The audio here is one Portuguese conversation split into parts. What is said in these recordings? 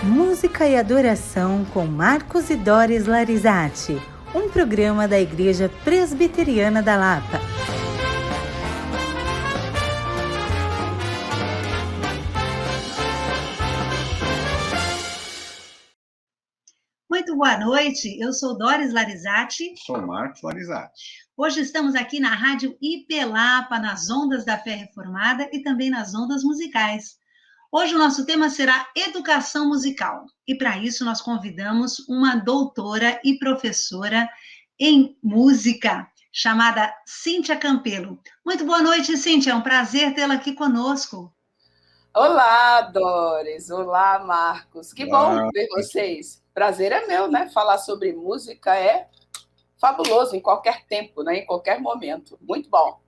Música e Adoração com Marcos e Doris Larizati, um programa da Igreja Presbiteriana da Lapa. Muito boa noite, eu sou Doris Larizati. Sou Marcos Larizati. Hoje estamos aqui na Rádio IP Lapa, nas ondas da Fé Reformada e também nas ondas musicais. Hoje o nosso tema será Educação Musical. E para isso nós convidamos uma doutora e professora em música, chamada Cíntia Campelo. Muito boa noite, Cíntia, é um prazer tê-la aqui conosco. Olá, Doris. Olá, Marcos. Que bom ver vocês. Prazer é meu, né? Falar sobre música é fabuloso em qualquer tempo, né? Em qualquer momento. Muito bom.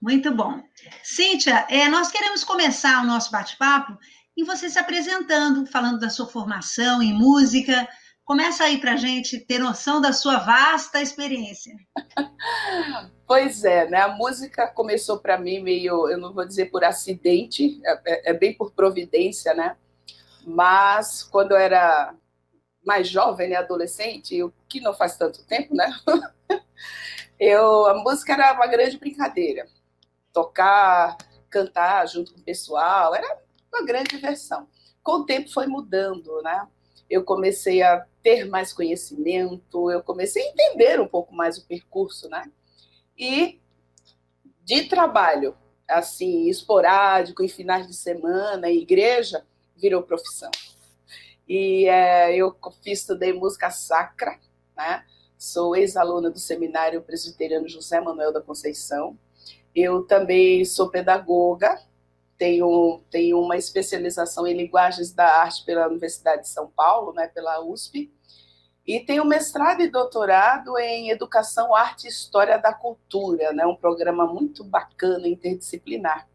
Muito bom. Cíntia, nós queremos começar o nosso bate-papo e você se apresentando, falando da sua formação em música. Começa aí para a gente ter noção da sua vasta experiência. Pois é, né? A música começou para mim meio, eu não vou dizer por acidente, é bem por providência, né? Mas quando eu era mais jovem, né, adolescente, o que não faz tanto tempo, né? A música era uma grande brincadeira. Tocar, cantar junto com o pessoal, era uma grande diversão. Com o tempo foi mudando, né? Eu comecei a ter mais conhecimento, eu comecei a entender um pouco mais o percurso, né? E de trabalho, assim, esporádico, em finais de semana, em igreja, virou profissão. E eu estudei música sacra, né? Sou ex-aluna do Seminário Presbiteriano José Manuel da Conceição. Eu também sou pedagoga, tenho uma especialização em linguagens da arte pela Universidade de São Paulo, né, pela USP, e tenho mestrado e doutorado em Educação, Arte e História da Cultura, né, um programa muito bacana, interdisciplinar,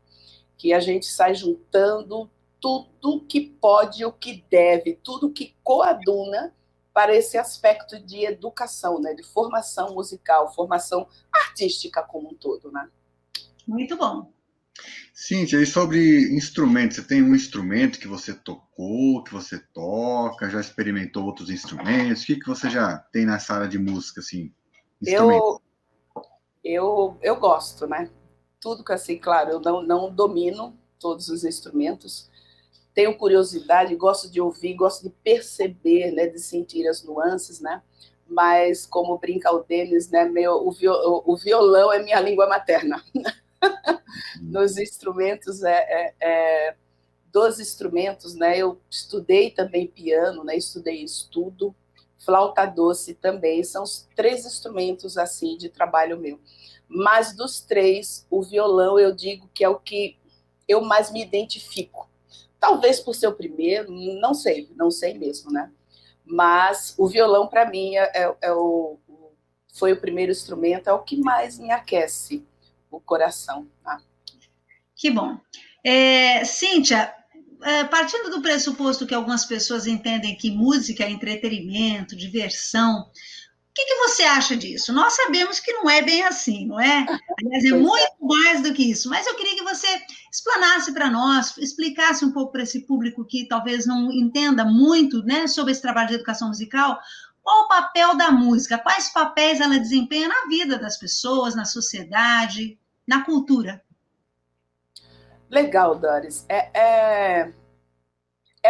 que a gente sai juntando tudo que pode, o que deve, tudo que coaduna para esse aspecto de educação, né, de formação musical, formação artística como um todo, né? Muito bom. Cíntia, e sobre instrumentos? Você tem um instrumento que você tocou, que você toca, já experimentou outros instrumentos? O que você já tem nessa área de música, assim? Eu gosto, né? Tudo que assim, claro, eu não domino todos os instrumentos. Tenho curiosidade, gosto de ouvir, gosto de perceber, né, de sentir as nuances, né? Mas, como brinca o Denis, né, o violão é minha língua materna. Nos instrumentos, dos instrumentos, né? Eu estudei também piano, né? Estudei estudo, flauta doce também. São os 3 instrumentos assim de trabalho meu. Mas dos 3, o violão eu digo que é o que eu mais me identifico. Talvez por ser o primeiro, não sei mesmo, né? Mas o violão para mim foi o primeiro instrumento, é o que mais me aquece o coração, tá? Que bom. Cíntia, partindo do pressuposto que algumas pessoas entendem que música é entretenimento, diversão, o que você acha disso? Nós sabemos que não é bem assim, não é? Aliás, é muito mais do que isso. Mas eu queria que você explanasse para nós, explicasse um pouco para esse público que talvez não entenda muito, né, sobre esse trabalho de educação musical, qual o papel da música, quais papéis ela desempenha na vida das pessoas, na sociedade, na cultura. Legal, Doris. É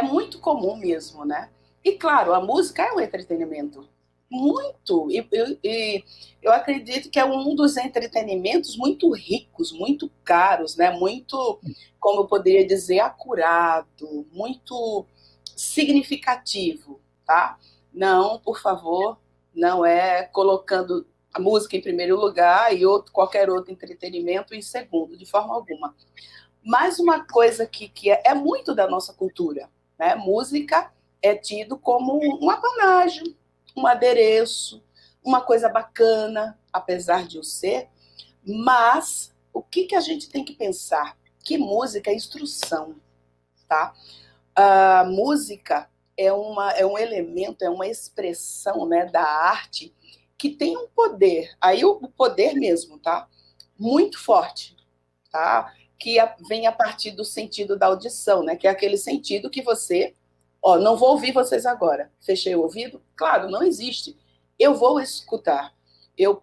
muito comum mesmo, né? E, claro, a música é um entretenimento. Muito. E eu acredito que é um dos entretenimentos muito ricos, muito caros, né? Muito, como eu poderia dizer, acurado, muito significativo, tá? Não, por favor, não é colocando a música em primeiro lugar e qualquer outro entretenimento em segundo, de forma alguma. Mas uma coisa que é muito da nossa cultura, né? Música é tido como um apanágio, um adereço, uma coisa bacana, apesar de o ser, mas o que a gente tem que pensar? Que música é instrução, tá? A música é um elemento, é uma expressão, né, da arte que tem um poder, aí o poder mesmo, tá? Muito forte, tá? Que vem a partir do sentido da audição, né? Que é aquele sentido que você Ó, não vou ouvir vocês agora. Fechei o ouvido? Claro, não existe. Eu vou escutar.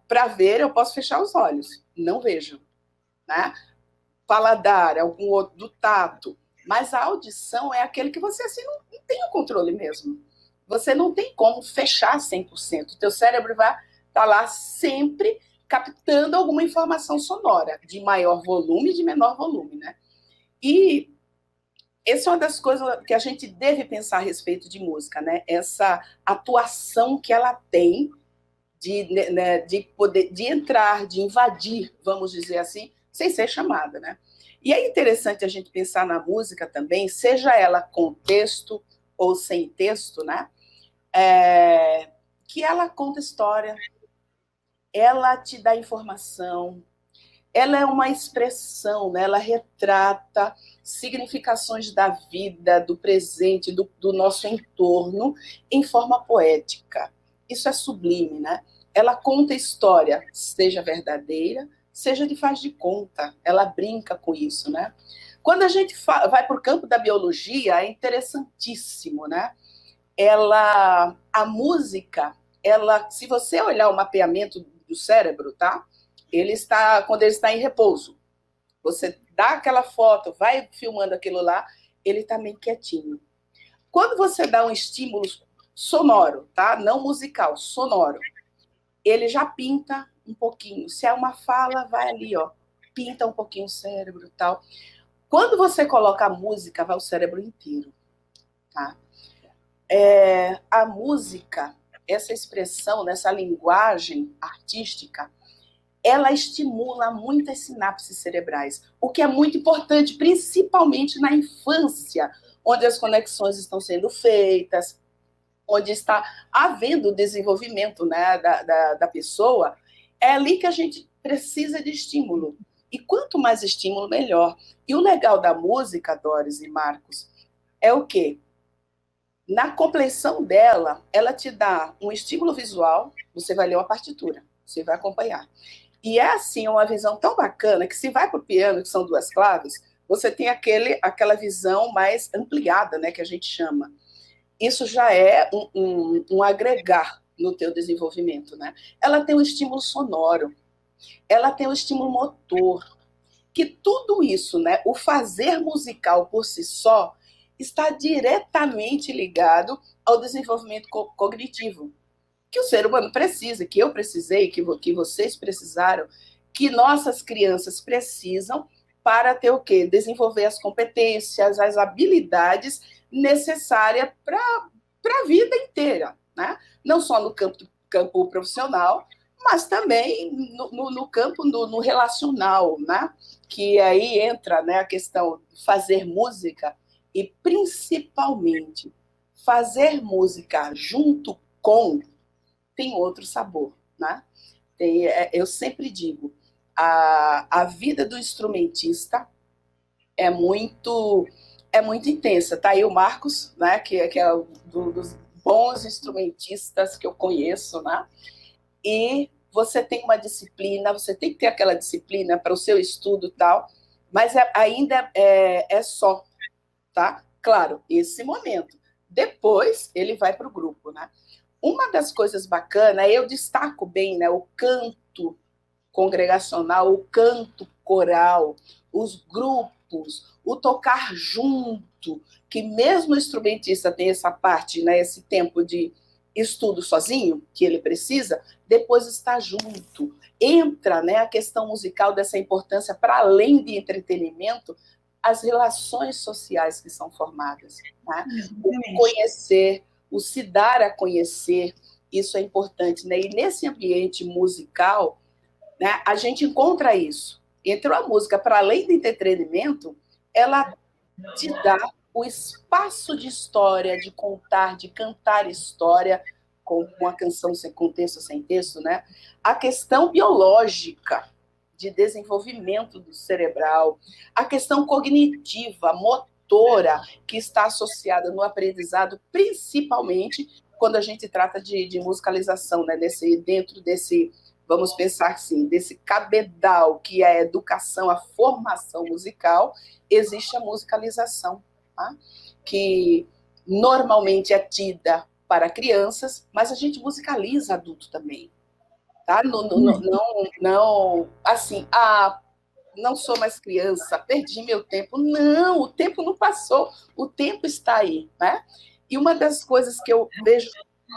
Para ver, eu posso fechar os olhos. Não vejo. Né? Paladar, algum outro do tato. Mas a audição é aquele que você assim, não tem o controle mesmo. Você não tem como fechar 100%. O teu cérebro vai estar lá sempre captando alguma informação sonora, de maior volume e de menor volume. Né? E essa é uma das coisas que a gente deve pensar a respeito de música, né? Essa atuação que ela tem de poder de entrar, de invadir, vamos dizer assim, sem ser chamada, né? E é interessante a gente pensar na música também, seja ela com texto ou sem texto, né? Que ela conta história, ela te dá informação, ela é uma expressão, né? Ela retrata significações da vida, do presente, do nosso entorno, em forma poética. Isso é sublime, né? Ela conta história, seja verdadeira, seja de faz de conta. Ela brinca com isso, né? Quando a gente vai para o campo da biologia, é interessantíssimo, né? A música, se você olhar o mapeamento do cérebro, tá? Quando ele está em repouso, você dá aquela foto, vai filmando aquilo lá, ele está meio quietinho. Quando você dá um estímulo sonoro, tá? Não musical, sonoro, ele já pinta um pouquinho. Se é uma fala, vai ali, ó, pinta um pouquinho o cérebro e tal. Quando você coloca a música, vai o cérebro inteiro, tá? A música, essa expressão, nessa linguagem artística, ela estimula muitas sinapses cerebrais, o que é muito importante, principalmente na infância, onde as conexões estão sendo feitas, onde está havendo o desenvolvimento, né, da pessoa. É ali que a gente precisa de estímulo. E quanto mais estímulo, melhor. E o legal da música, Doris e Marcos, é o quê? Na compreensão dela, ela te dá um estímulo visual, você vai ler uma partitura, você vai acompanhar. E é assim, uma visão tão bacana que se vai para o piano, que são duas claves, você tem aquela visão mais ampliada, né, que a gente chama. Isso já é um agregar no teu desenvolvimento, né? Ela tem um estímulo sonoro, ela tem um estímulo motor, que tudo isso, né, o fazer musical por si só, está diretamente ligado ao desenvolvimento cognitivo, que o ser humano precisa, que eu precisei, que vocês precisaram, que nossas crianças precisam para ter o quê? Desenvolver as competências, as habilidades necessárias para a vida inteira, né? Não só no campo profissional, mas também no campo no relacional, né? Que aí entra, né, a questão de fazer música e, principalmente, fazer música junto com tem outro sabor, né? Eu sempre digo, a vida do instrumentista é muito intensa. Tá aí o Marcos, né, que é dos bons instrumentistas que eu conheço, né? E você tem uma disciplina, você tem que ter aquela disciplina para o seu estudo e tal, mas ainda é só, tá? Claro, esse momento. Depois ele vai para o grupo, né? Uma das coisas bacanas, eu destaco bem, né, o canto congregacional, o canto coral, os grupos, o tocar junto, que mesmo o instrumentista tem essa parte, né, esse tempo de estudo sozinho, que ele precisa, depois está junto. Entra, né, a questão musical dessa importância, para além de entretenimento, as relações sociais que são formadas. Né? O conhecer, o se dar a conhecer, isso é importante. Né? E nesse ambiente musical, né, a gente encontra isso. Entrou a música, para além do entretenimento, ela te dá o espaço de história, de contar, de cantar história, com uma canção com texto, sem texto, né? A questão biológica, de desenvolvimento do cerebral, a questão cognitiva, motora, que está associada no aprendizado, principalmente quando a gente trata de musicalização, né? Dentro desse, vamos pensar assim, desse cabedal que é a educação, a formação musical, existe a musicalização, tá? Que normalmente é tida para crianças, mas a gente musicaliza adulto também, tá? Não, assim, não sou mais criança, perdi meu tempo. Não, o tempo não passou, o tempo está aí, né? E uma das coisas que eu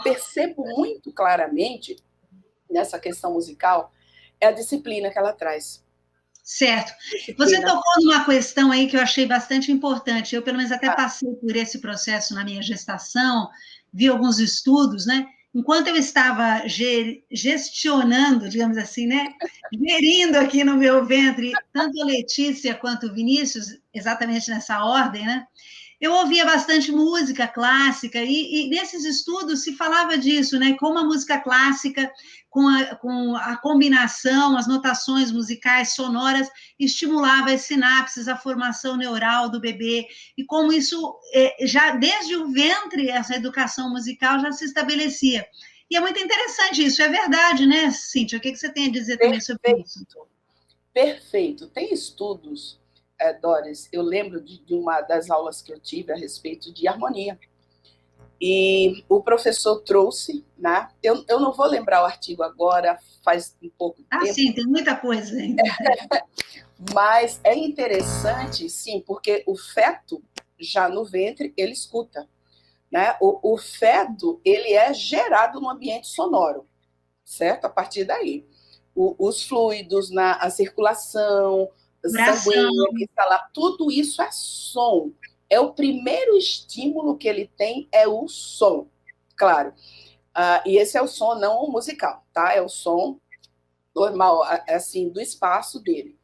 percebo muito claramente nessa questão musical é a disciplina que ela traz. Certo. Você tocou numa questão aí que eu achei bastante importante. Eu, pelo menos, até passei por esse processo na minha gestação, vi alguns estudos, né? Enquanto eu estava gestionando, digamos assim, né? Gerindo aqui no meu ventre, tanto a Letícia quanto o Vinícius, exatamente nessa ordem, né? Eu ouvia bastante música clássica, e nesses estudos se falava disso, né? Como a música clássica, com a combinação, as notações musicais sonoras, estimulava as sinapses, a formação neural do bebê, e como isso, já desde o ventre, essa educação musical já se estabelecia. E é muito interessante isso, é verdade, né, Cíntia? O que você tem a dizer também sobre isso? Perfeito. Tem estudos, Doris, eu lembro de uma das aulas que eu tive a respeito de harmonia. E o professor trouxe, né? Eu não vou lembrar o artigo agora, faz um pouco tempo. Sim, tem muita coisa ainda. Mas é interessante, sim, porque o feto, já no ventre, ele escuta. Né? O feto, ele é gerado no ambiente sonoro, certo? A partir daí. Os fluidos, a circulação sanguínea, tudo isso é som. É o primeiro estímulo que ele tem, é o som, claro. E esse é o som não musical, tá? É o som normal, assim, do espaço dele.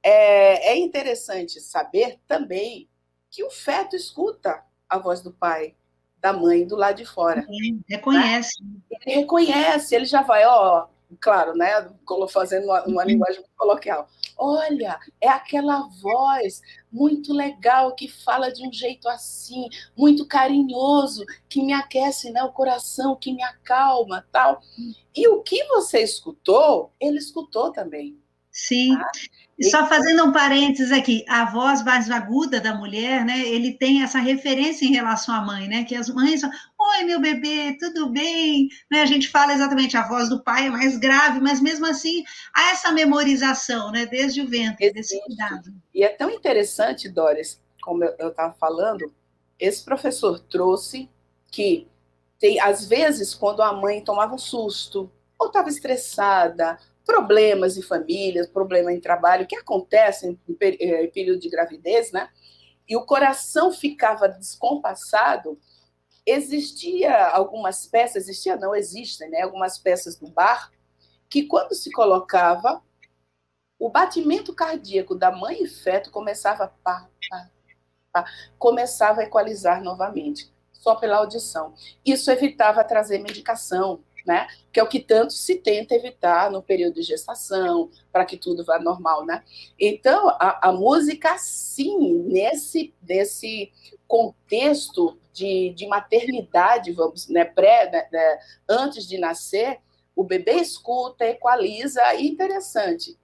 É interessante saber também que o feto escuta a voz do pai, da mãe do lado de fora. Reconhece. Né? Ele reconhece, ele já vai, claro, né? Fazendo uma linguagem coloquial. Olha, é aquela voz muito legal que fala de um jeito assim, muito carinhoso, que me aquece, né, o coração, que me acalma, tal. E o que você escutou, ele escutou também. Sim. Tá? E só fazendo um parênteses aqui, a voz mais aguda da mulher, né? Ele tem essa referência em relação à mãe, né? Que as mães falam, oi, meu bebê, tudo bem? Né? A gente fala exatamente, a voz do pai é mais grave, mas mesmo assim há essa memorização, né? Desde o ventre, desse cuidado. E é tão interessante, Doris, como eu estava falando, esse professor trouxe que às vezes, quando a mãe tomava um susto, ou estava estressada, problemas em família, problema em trabalho, que acontecem em período de gravidez, né? E o coração ficava descompassado, existia algumas peças, existem, né? Algumas peças do bar, que quando se colocava, o batimento cardíaco da mãe e feto começava começava a equalizar novamente, só pela audição. Isso evitava trazer medicação, né? Que é o que tanto se tenta evitar no período de gestação, para que tudo vá normal, né? Então, a música, sim, nesse contexto de maternidade, vamos, né, antes de nascer, o bebê escuta, equaliza, e interessante,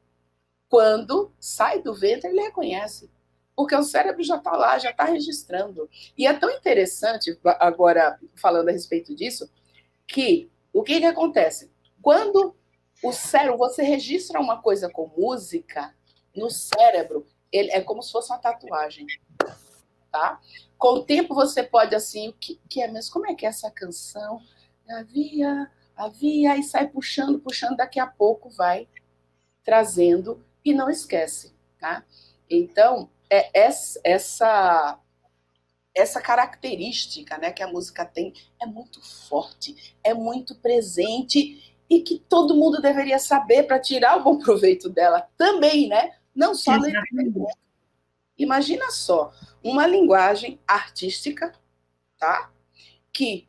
quando sai do ventre, ele reconhece, porque o cérebro já está lá, já está registrando. E é tão interessante, agora, falando a respeito disso, que o que acontece? Quando o cérebro, você registra uma coisa com música, no cérebro, ele é como se fosse uma tatuagem. Tá? Com o tempo você pode, assim, o que é mesmo? Como é que é essa canção? Havia, e sai puxando, daqui a pouco vai trazendo e não esquece. Tá? Então, essa característica, né, que a música tem é muito forte, é muito presente e que todo mundo deveria saber para tirar o bom proveito dela também, né? Não só no entretenimento. Imagina só, uma linguagem artística, tá? Que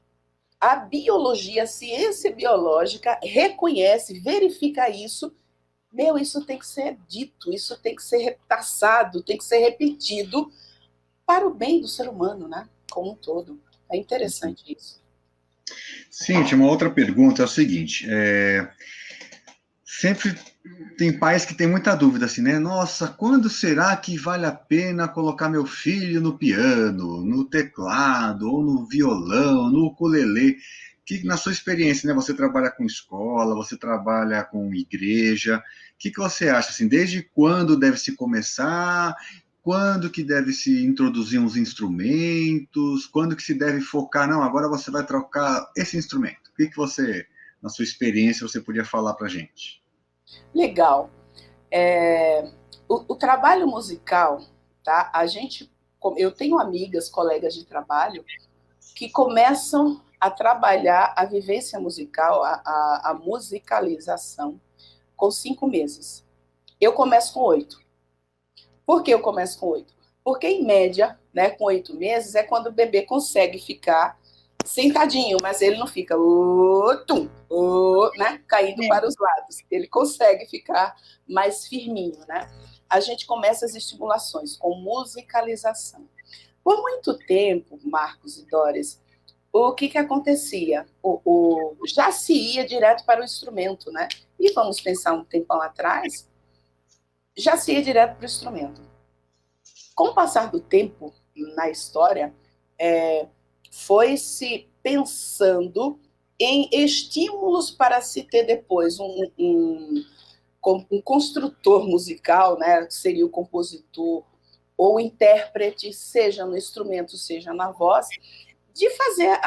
a biologia, a ciência biológica reconhece, verifica isso. Isso tem que ser dito, isso tem que ser repassado, tem que ser repetido para o bem do ser humano, né? Como um todo. É interessante isso. Cíntia, uma outra pergunta é o seguinte: sempre tem pais que têm muita dúvida, assim, né? Nossa, quando será que vale a pena colocar meu filho no piano, no teclado, ou no violão, no ukulele? Que, na sua experiência, né? Você trabalha com escola, você trabalha com igreja. O que você acha, assim, desde quando deve se começar? Quando que deve se introduzir uns instrumentos? Quando que se deve focar? Não, agora você vai trocar esse instrumento. O que você, na sua experiência, você podia falar para a gente? Legal. O trabalho musical, tá? Eu tenho amigas, colegas de trabalho, que começam a trabalhar a vivência musical, a musicalização, com 5 meses. Eu começo com 8. Por que eu começo com 8? Porque, em média, né, com 8 meses, é quando o bebê consegue ficar sentadinho, mas ele não fica né, caindo para os lados. Ele consegue ficar mais firminho, né? A gente começa as estimulações com musicalização. Por muito tempo, Marcos e Doris, o que acontecia? Já se ia direto para o instrumento, né? E vamos pensar um tempão atrás, já se ia direto para o instrumento. Com o passar do tempo na história, foi-se pensando em estímulos para se ter depois um construtor musical, né, que seria o compositor ou o intérprete, seja no instrumento, seja na voz, de fazer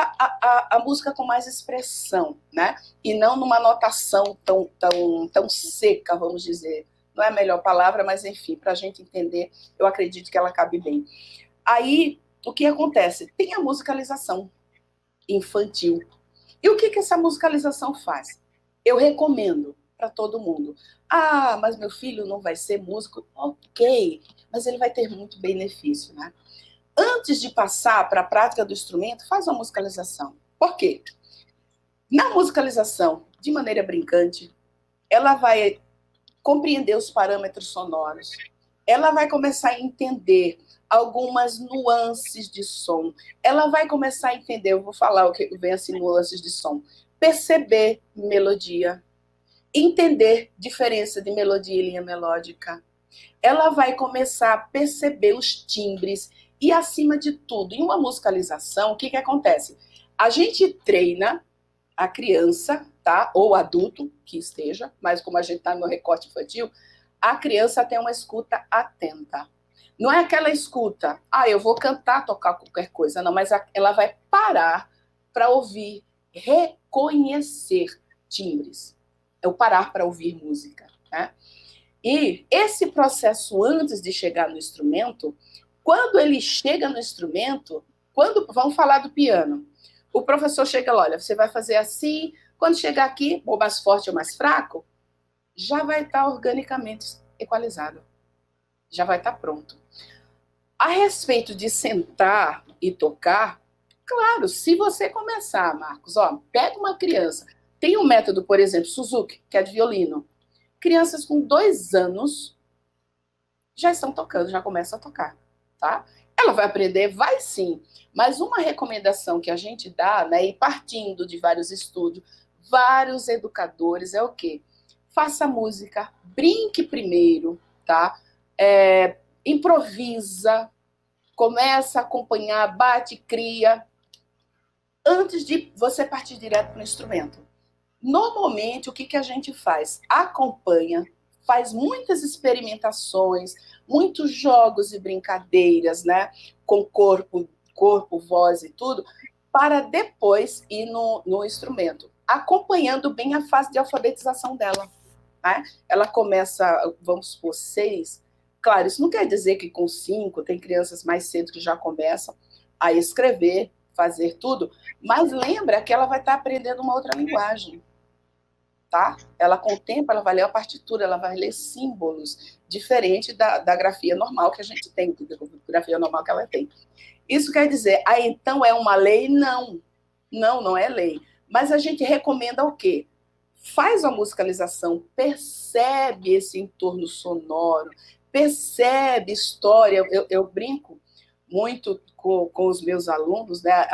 a música com mais expressão, né? E não numa notação tão seca, vamos dizer. Não é a melhor palavra, mas, enfim, para a gente entender, eu acredito que ela cabe bem. Aí, o que acontece? Tem a musicalização infantil. E o que essa musicalização faz? Eu recomendo para todo mundo. Ah, mas meu filho não vai ser músico? Ok, mas ele vai ter muito benefício, né? Antes de passar para a prática do instrumento, faz uma musicalização. Por quê? Na musicalização, de maneira brincante, ela vai compreender os parâmetros sonoros, ela vai começar a entender algumas nuances de som, ela vai começar a entender, eu vou falar o que vem assim, nuances de som, perceber melodia, entender diferença de melodia e linha melódica, ela vai começar a perceber os timbres e, acima de tudo, em uma musicalização, o que acontece? A gente treina a criança, tá? Ou adulto, que esteja, mas como a gente está no recorte infantil, a criança tem uma escuta atenta. Não é aquela escuta, eu vou cantar, tocar qualquer coisa, não, mas ela vai parar para ouvir, reconhecer timbres. É o parar para ouvir música, né? E esse processo, antes de chegar no instrumento, quando ele chega no instrumento, vamos falar do piano, o professor chega lá, olha, você vai fazer assim, quando chegar aqui, ou mais forte ou mais fraco, já vai estar organicamente equalizado, já vai estar pronto. A respeito de sentar e tocar, claro, se você começar, Marcos, pega uma criança, tem um método, por exemplo, Suzuki, que é de violino, crianças com 2 anos já estão tocando, já começam a tocar, tá? Ela vai aprender? Vai sim, mas uma recomendação que a gente dá, né, e partindo de vários estudos, vários educadores, é o quê? Faça música, brinque primeiro, tá? Improvisa, começa a acompanhar, bate, cria, antes de você partir direto para o instrumento. Normalmente, o que a gente faz? Acompanha, faz muitas experimentações, muitos jogos e brincadeiras, né? Com corpo, voz e tudo, para depois ir no instrumento, acompanhando bem a fase de alfabetização dela. Né? Ela começa, vamos supor, 6. Claro, isso não quer dizer que com 5, tem crianças mais cedo que já começam a escrever, fazer tudo, mas lembra que ela vai estar aprendendo uma outra linguagem. Tá? Ela, com o tempo, ela vai ler a partitura, ela vai ler símbolos, diferente da grafia normal que a gente tem, da grafia normal que ela tem. Isso quer dizer, então é uma lei? Não. Não é lei. Mas a gente recomenda o quê? Faz a musicalização, percebe esse entorno sonoro, percebe história. Eu brinco muito com os meus alunos, né?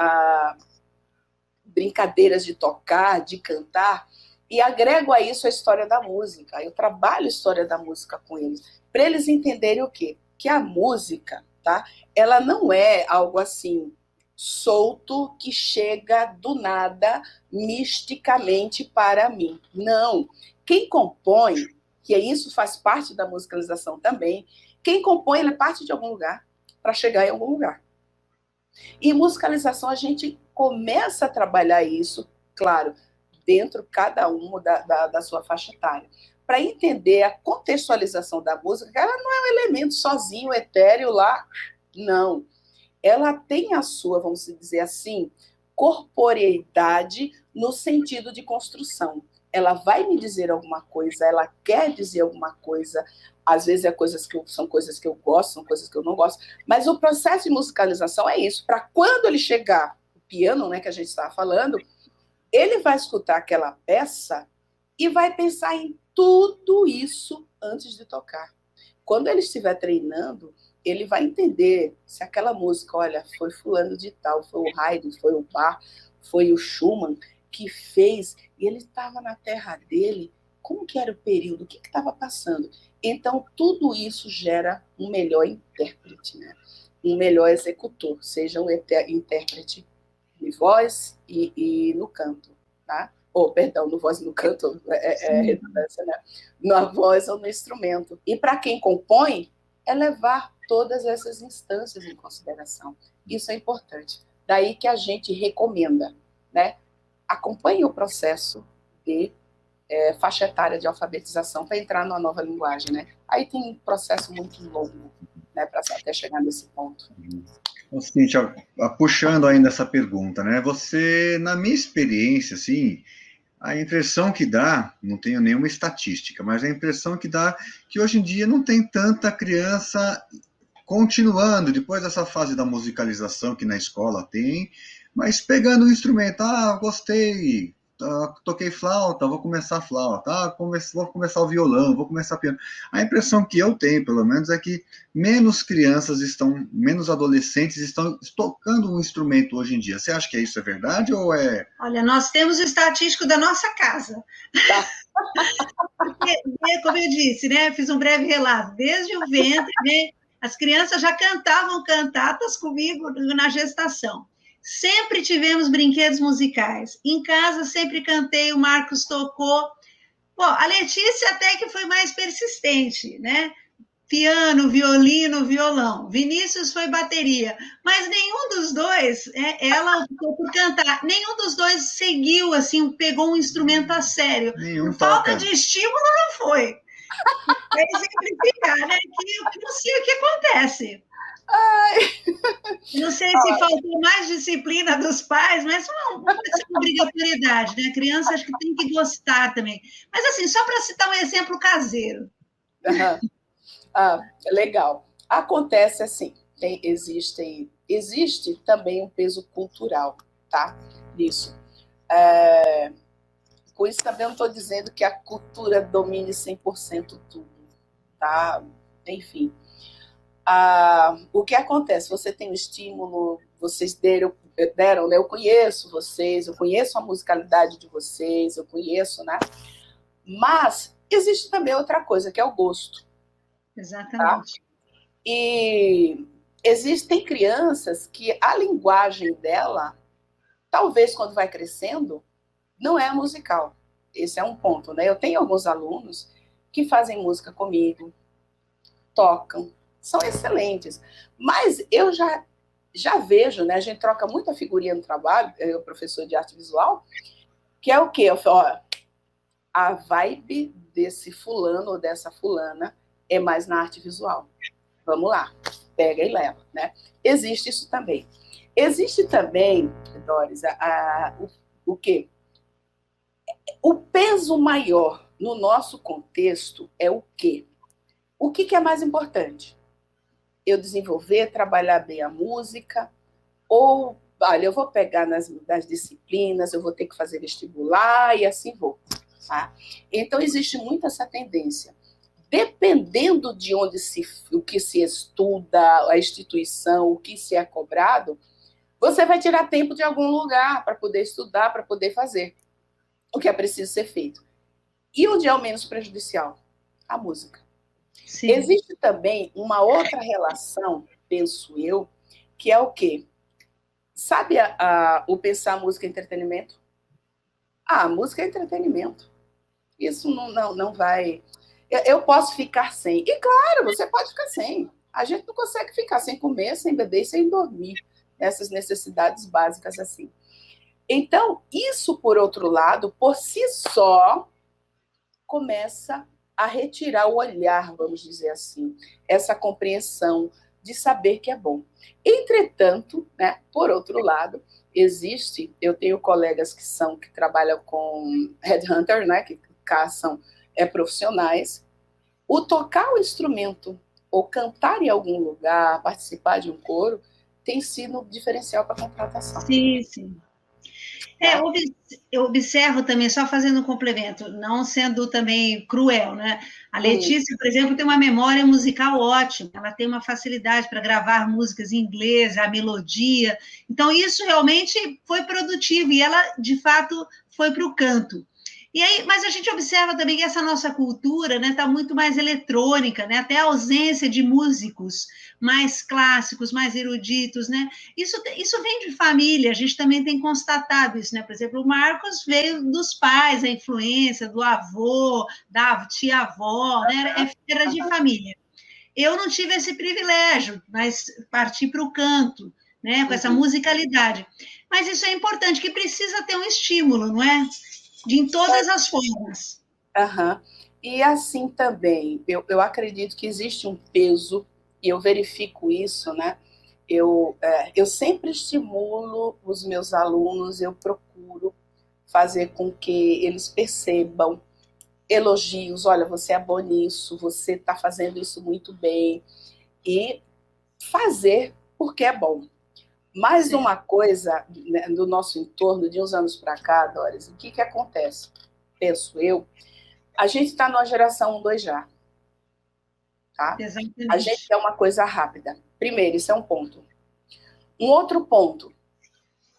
Brincadeiras de tocar, de cantar, E agrego a isso a história da música. Eu trabalho a história da música com eles, para eles entenderem o quê? Que a música, tá? Ela não é algo assim solto que chega do nada misticamente para mim. Não. Quem compõe, que isso faz parte da musicalização também, quem compõe, ele parte de algum lugar para chegar em algum lugar. E musicalização, a gente começa a trabalhar isso, claro, dentro cada um da sua faixa etária, para entender a contextualização da música. Ela não é um elemento sozinho, etéreo lá, não. Ela tem a sua, vamos dizer assim, corporeidade no sentido de construção. Ela vai me dizer alguma coisa, ela quer dizer alguma coisa, às vezes são coisas que eu gosto, são coisas que eu não gosto, mas o processo de musicalização é isso, para quando ele chegar, o piano, né, que a gente estava falando, ele vai escutar aquela peça e vai pensar em tudo isso antes de tocar. Quando ele estiver treinando, ele vai entender se aquela música, olha, foi fulano de tal, foi o Haydn, foi o Bach, foi o Schumann que fez, e ele estava na terra dele, como que era o período, o que estava passando? Então, tudo isso gera um melhor intérprete, né? Um melhor executor, seja um intérprete de voz e no canto, tá? Perdão, no voz e no canto, é redundância, né? Na voz ou no instrumento. E para quem compõe, é levar todas essas instâncias em consideração. Isso é importante. Daí que a gente recomenda, né? Acompanhe o processo de faixa etária de alfabetização para entrar numa nova linguagem, né? Aí tem um processo muito longo, né, para até chegar nesse ponto. O seguinte, puxando ainda essa pergunta, né? Você, na minha experiência, assim, a impressão que dá, não tenho nenhuma estatística, mas a impressão que dá que hoje em dia não tem tanta criança continuando, depois dessa fase da musicalização que na escola tem, mas pegando o instrumento, gostei, toquei flauta, vou começar a flauta, vou começar o violão, vou começar piano. A impressão que eu tenho, pelo menos, é que menos adolescentes estão tocando um instrumento hoje em dia. Você acha que isso é verdade ou é... Olha, nós temos o estatístico da nossa casa. Porque, como eu disse, né, fiz um breve relato, desde o ventre, né, as crianças já cantavam cantatas comigo na gestação. Sempre tivemos brinquedos musicais. Em casa sempre cantei, o Marcos tocou. Bom, a Letícia até que foi mais persistente, né? Piano, violino, violão. Vinícius foi bateria. Mas nenhum dos dois, ela optou por cantar, nenhum dos dois seguiu, assim, pegou um instrumento a sério. Nenhum falta toca. de estímulo não foi. É exemplificar, né? Que eu não sei o que acontece. Ai. Não sei se faltou mais disciplina dos pais, mas não pode ser uma obrigatoriedade, né? A criança acho que tem que gostar também. Mas assim, só para citar um exemplo caseiro. Legal. Acontece assim, existe também um peso cultural, tá? Nisso. Com isso também não estou dizendo que a cultura domine 100% tudo, tá? Enfim. O que acontece? Você tem um estímulo, vocês deram, né? Eu conheço vocês, eu conheço a musicalidade de vocês, eu conheço, né? Mas existe também outra coisa, que é o gosto. Exatamente. Tá? E existem crianças que a linguagem dela, talvez quando vai crescendo, não é musical. Esse é um ponto, né? Eu tenho alguns alunos que fazem música comigo, tocam, são excelentes. Mas eu já vejo, né? A gente troca muita figurinha no trabalho, eu, professor de arte visual, que é o quê? Eu falo, a vibe desse fulano ou dessa fulana é mais na arte visual. Vamos lá, pega e leva, né? Existe isso também. Existe também, Doris, o quê? O peso maior no nosso contexto é o quê? O que é mais importante? Eu desenvolver, trabalhar bem a música, ou, olha, eu vou pegar nas disciplinas, eu vou ter que fazer vestibular e assim vou. Tá? Então, existe muito essa tendência. Dependendo de onde o que se estuda, a instituição, o que se é cobrado, você vai tirar tempo de algum lugar para poder estudar, para poder fazer. o que é preciso ser feito. E onde é o menos prejudicial? A música. Sim. Existe também uma outra relação, penso eu, que é o quê? Sabe o pensar música e entretenimento? Ah, música é entretenimento. Isso não vai... Eu posso ficar sem. E claro, você pode ficar sem. A gente não consegue ficar sem comer, sem beber e sem dormir. Essas necessidades básicas assim. Então, isso, por outro lado, por si só, começa a retirar o olhar, vamos dizer assim, essa compreensão de saber que é bom. Entretanto, né, por outro lado, eu tenho colegas que trabalham com headhunter, né, que caçam profissionais, o tocar o instrumento ou cantar em algum lugar, participar de um coro, tem sido um diferencial para a contratação. Sim, sim. Eu observo também, só fazendo um complemento, não sendo também cruel, né? A Letícia, por exemplo, tem uma memória musical ótima, ela tem uma facilidade para gravar músicas em inglês, a melodia, então isso realmente foi produtivo, e ela, de fato, foi para o canto. E aí, mas a gente observa também que essa nossa cultura está, né, muito mais eletrônica, né? Até a ausência de músicos mais clássicos, mais eruditos, né? Isso vem de família, a gente também tem constatado isso, né? Por exemplo, o Marcos veio dos pais, a influência do avô, da tia-avó, né? Era de família. Eu não tive esse privilégio, mas parti para o canto, né? Com essa musicalidade. Mas isso é importante, que precisa ter um estímulo, não é? Em todas as formas. Uhum. E assim também, eu acredito que existe um peso, e eu verifico isso, né? Eu sempre estimulo os meus alunos, eu procuro fazer com que eles percebam elogios, olha, você é bom nisso, você está fazendo isso muito bem, e fazer porque é bom. Mais Sim. Uma coisa, né, do nosso entorno, de uns anos para cá, Doris, o que acontece? Penso eu, a gente está numa geração 1, 2 já. Tá? A gente quer uma coisa rápida. Primeiro, isso é um ponto. Um outro ponto,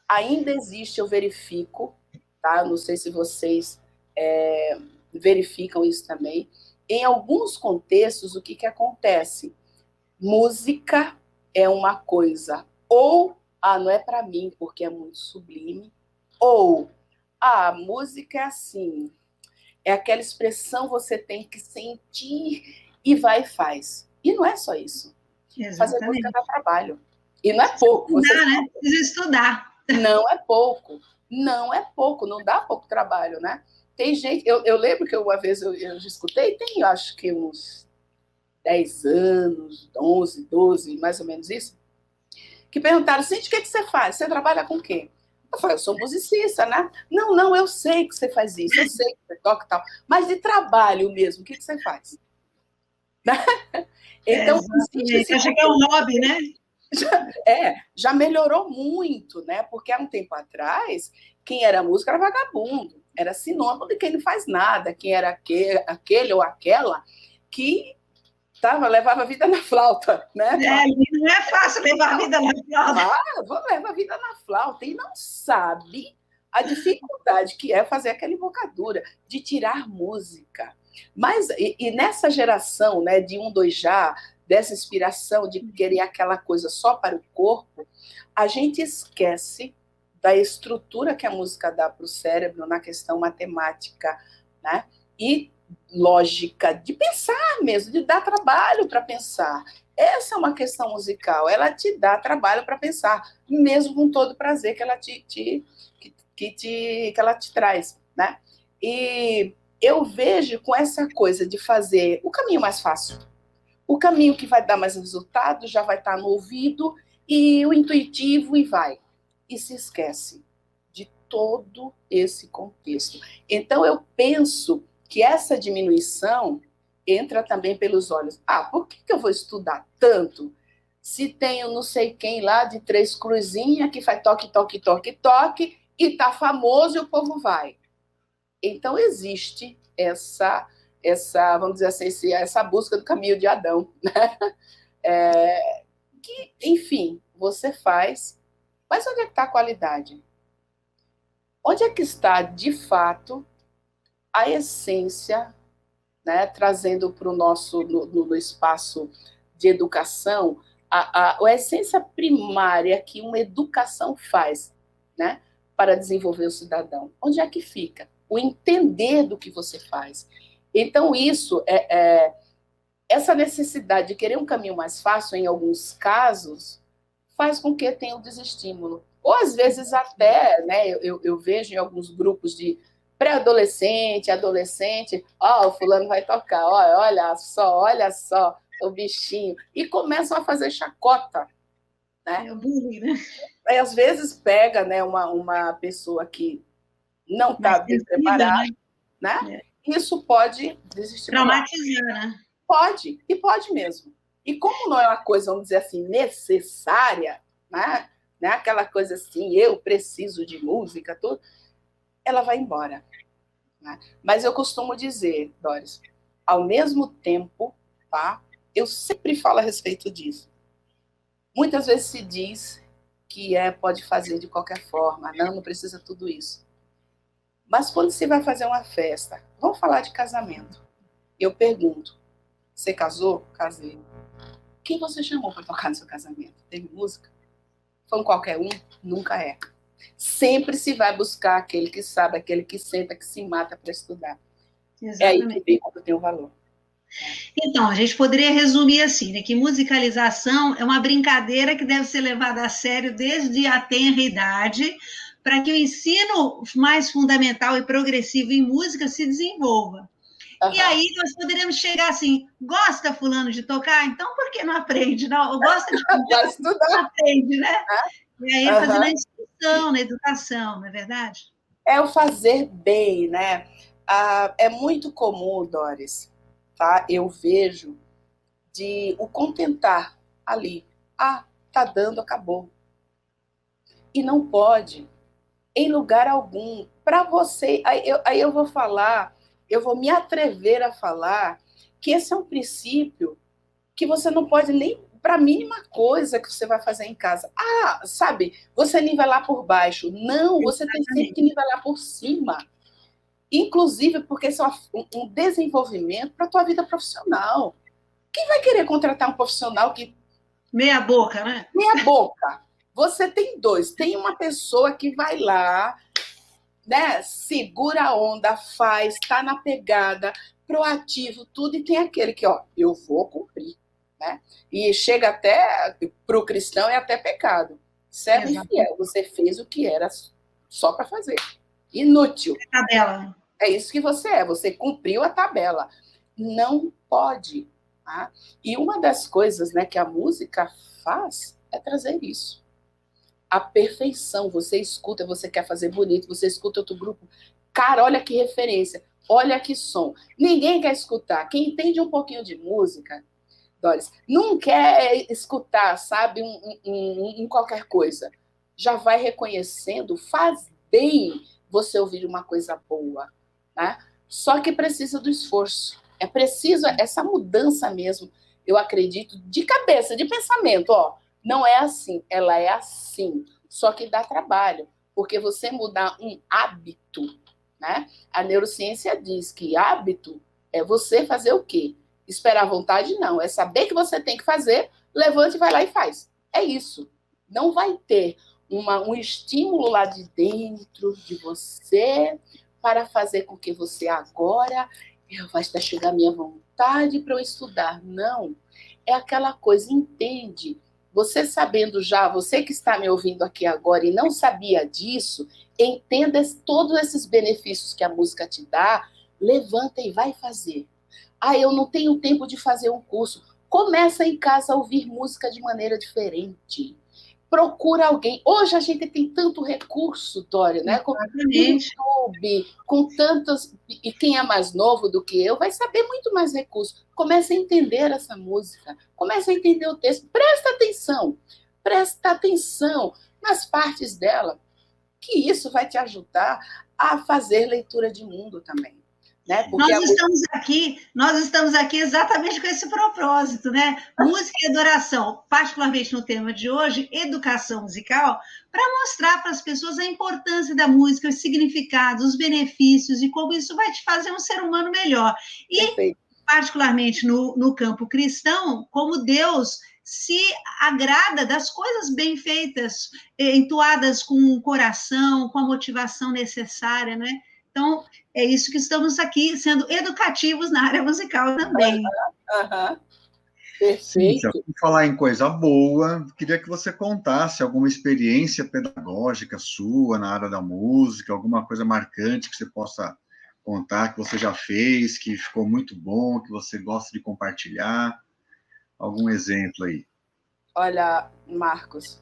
ainda existe, eu verifico, tá? Não sei se vocês verificam isso também. Em alguns contextos, o que acontece? Música é uma coisa, ou não é para mim porque é muito sublime, ou música é assim, é aquela expressão, você tem que sentir e vai e faz. E não é só isso. Exatamente. Fazer música dá trabalho. E não é pouco. Estudar, né? Precisa estudar. Não é pouco. Não é pouco, não dá pouco trabalho, né? Tem gente, eu lembro que uma vez eu já escutei, tem acho que uns 10 anos, 11, 12, mais ou menos isso, que perguntaram, Cintia, o que você faz? Você trabalha com o quê? Eu falei, eu sou musicista, né? Não, eu sei que você faz isso, eu sei que você toca e tal, mas de trabalho mesmo, o que você faz? Então, acho que é um hobby, né? Já melhorou muito, né? Porque há um tempo atrás, quem era músico era vagabundo, era sinônimo de quem não faz nada, quem era aquele ou aquela que levava a vida na flauta, né? Não é fácil levar a vida na flauta. Leva a vida na flauta e não sabe a dificuldade que é fazer aquela embocadura, de tirar música. Mas, e nessa geração, né, de 1, 2 já, dessa inspiração de querer aquela coisa só para o corpo, a gente esquece da estrutura que a música dá para o cérebro na questão matemática, né? E lógica, de pensar mesmo, de dar trabalho para pensar. Essa é uma questão musical, ela te dá trabalho para pensar, mesmo com todo o prazer que ela que ela te traz, né? E eu vejo com essa coisa de fazer o caminho mais fácil, o caminho que vai dar mais resultado, já vai estar no ouvido, e o intuitivo, e vai. E se esquece de todo esse contexto. Então, eu penso que essa diminuição entra também pelos olhos. Por que eu vou estudar tanto se tenho não sei quem lá de 3 cruzinhas que faz toque, toque, toque, toque, e tá famoso e o povo vai? Então, existe essa vamos dizer assim, essa busca do caminho de Adão, né? Que, enfim, você faz, mas onde é que está a qualidade? Onde é que está, de fato, a essência, né, trazendo para o nosso no espaço de educação, a essência primária que uma educação faz, né, para desenvolver o cidadão? Onde é que fica? O entender do que você faz. Então, isso essa necessidade de querer um caminho mais fácil, em alguns casos, faz com que tenha o desestímulo. Ou, às vezes, até, né, eu vejo em alguns grupos de pré-adolescente, adolescente, o fulano vai tocar, olha só, o bichinho. E começam a fazer chacota. Né? É o bullying, né? Aí, às vezes, pega, né, uma pessoa que não está bem preparada, né? Isso pode desestimular. Traumatizar, né? Pode, e pode mesmo. E como não é uma coisa, vamos dizer assim, necessária, né? Não é aquela coisa assim, eu preciso de música, tudo, ela vai embora. Né? Mas eu costumo dizer, Doris, ao mesmo tempo, tá? Eu sempre falo a respeito disso. Muitas vezes se diz que pode fazer de qualquer forma, não precisa tudo isso. Mas quando você vai fazer uma festa, vamos falar de casamento. Eu pergunto, você casou? Casei. Quem você chamou para tocar no seu casamento? Teve música? Foi um qualquer um? Nunca é. Sempre se vai buscar aquele que sabe, aquele que senta, que se mata para estudar. Exatamente. É aí que vem quando tem o valor. Então, a gente poderia resumir assim, né, que musicalização é uma brincadeira que deve ser levada a sério desde a tenra idade, para que o ensino mais fundamental e progressivo em música se desenvolva. Uhum. E aí nós poderíamos chegar assim, gosta fulano de tocar? Então por que não aprende? Não, gosta de tocar, não aprende, né? E aí fazendo a instrução na educação, não é verdade? É o fazer bem, né? É muito comum, Doris, tá? Eu vejo de o contentar ali. Tá dando, acabou. E não pode, em lugar algum, para você. Aí eu vou falar, eu vou me atrever a falar que esse é um princípio que você não pode nem para a mínima coisa que você vai fazer em casa. Sabe, você nivelar por baixo. Não, você tem sempre que nivelar por cima. Inclusive porque isso é um desenvolvimento para a tua vida profissional. Quem vai querer contratar um profissional que... Meia boca, né? Meia boca. Você tem dois. Tem uma pessoa que vai lá, né, segura a onda, faz, está na pegada, proativo, tudo, e tem aquele que, eu vou cumprir. Né? E chega até, para o cristão, é até pecado. Servo e fiel, você fez o que era só para fazer. Inútil. Tabela. É isso que você cumpriu a tabela. Não pode. Tá? E uma das coisas, né, que a música faz é trazer isso. A perfeição. Você escuta, você quer fazer bonito, você escuta outro grupo. Cara, olha que referência, olha que som. Ninguém quer escutar. Quem entende um pouquinho de música, Doris, não quer escutar, sabe, um qualquer coisa. Já vai reconhecendo, faz bem você ouvir uma coisa boa. Né? Só que precisa do esforço. É preciso essa mudança mesmo, eu acredito, de cabeça, de pensamento. Não é assim, ela é assim. Só que dá trabalho, porque você mudar um hábito, né? A neurociência diz que hábito é você fazer o quê? Esperar à vontade? Não. É saber que você tem que fazer, levante, vai lá e faz. É isso. Não vai ter um estímulo lá de dentro de você para fazer com que você agora vai chegar a minha vontade para eu estudar. Não. É aquela coisa, entende? Você sabendo já, você que está me ouvindo aqui agora e não sabia disso, entenda todos esses benefícios que a música te dá, levanta e vai fazer. Eu não tenho tempo de fazer um curso. Começa em casa a ouvir música de maneira diferente. Procura alguém. Hoje a gente tem tanto recurso, Dória, né? Com o YouTube, com tantos... E quem é mais novo do que eu vai saber muito mais recursos. Comece a entender essa música. Comece a entender o texto. Presta atenção nas partes dela, que isso vai te ajudar a fazer leitura de mundo também. né? Porque Nós estamos aqui exatamente com esse propósito, né? Música e adoração, particularmente no tema de hoje, educação musical, para mostrar para as pessoas a importância da música, os significados, os benefícios e como isso vai te fazer um ser humano melhor. E, perfeito. particularmente no campo cristão, como Deus se agrada das coisas bem feitas, entoadas com o coração, com a motivação necessária, né? Então, é isso que estamos aqui, sendo educativos na área musical também. Uhum. Cíntia, Perfeito. por falar em coisa boa, queria que você contasse alguma experiência pedagógica sua na área da música, alguma coisa marcante que você possa contar, que você já fez, que ficou muito bom, que você gosta de compartilhar. Algum exemplo aí. Olha, Marcos,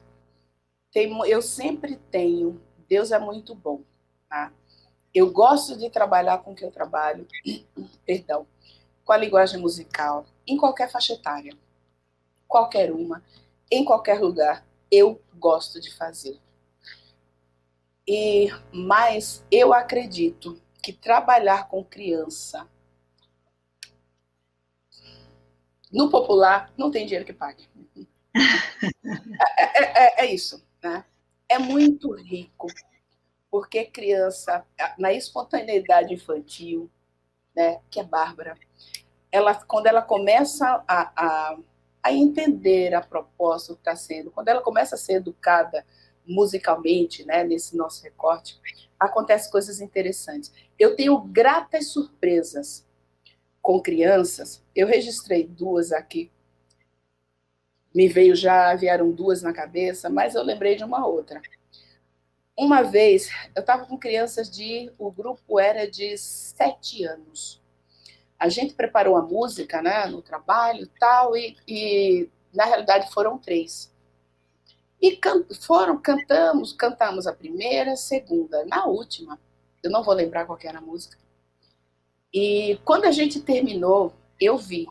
eu sempre tenho, Deus é muito bom, tá? Eu gosto de trabalhar com o que eu trabalho, perdão, com a linguagem musical, em qualquer faixa etária, qualquer uma, em qualquer lugar, eu gosto de fazer. Mas eu acredito que trabalhar com criança, no popular, não tem dinheiro que pague. É isso, né? É muito rico, porque criança, na espontaneidade infantil, né, que é bárbara, quando ela começa a entender a proposta que está sendo, quando ela começa a ser educada musicalmente, né, nesse nosso recorte, acontecem coisas interessantes. Eu tenho gratas surpresas com crianças, eu registrei 2 aqui, vieram 2 na cabeça, mas eu lembrei de uma outra. Uma vez, eu estava com crianças o grupo era de 7 anos. A gente preparou a música, né, no trabalho tal, e na realidade foram 3. E cantamos a primeira, a segunda. Na última, eu não vou lembrar qual era a música. E quando a gente terminou, eu vi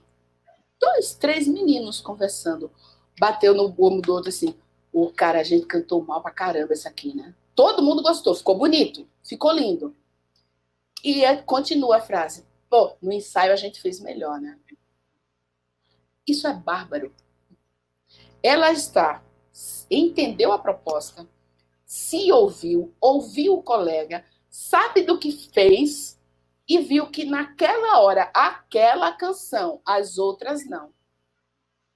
2, 3 meninos conversando. Bateu no ombro do outro assim, cara, a gente cantou mal pra caramba essa aqui, né? Todo mundo gostou, ficou bonito, ficou lindo. E continua a frase, pô, no ensaio a gente fez melhor, né? Isso é bárbaro. Ela entendeu a proposta, se ouviu o colega, sabe do que fez e viu que naquela hora, aquela canção, as outras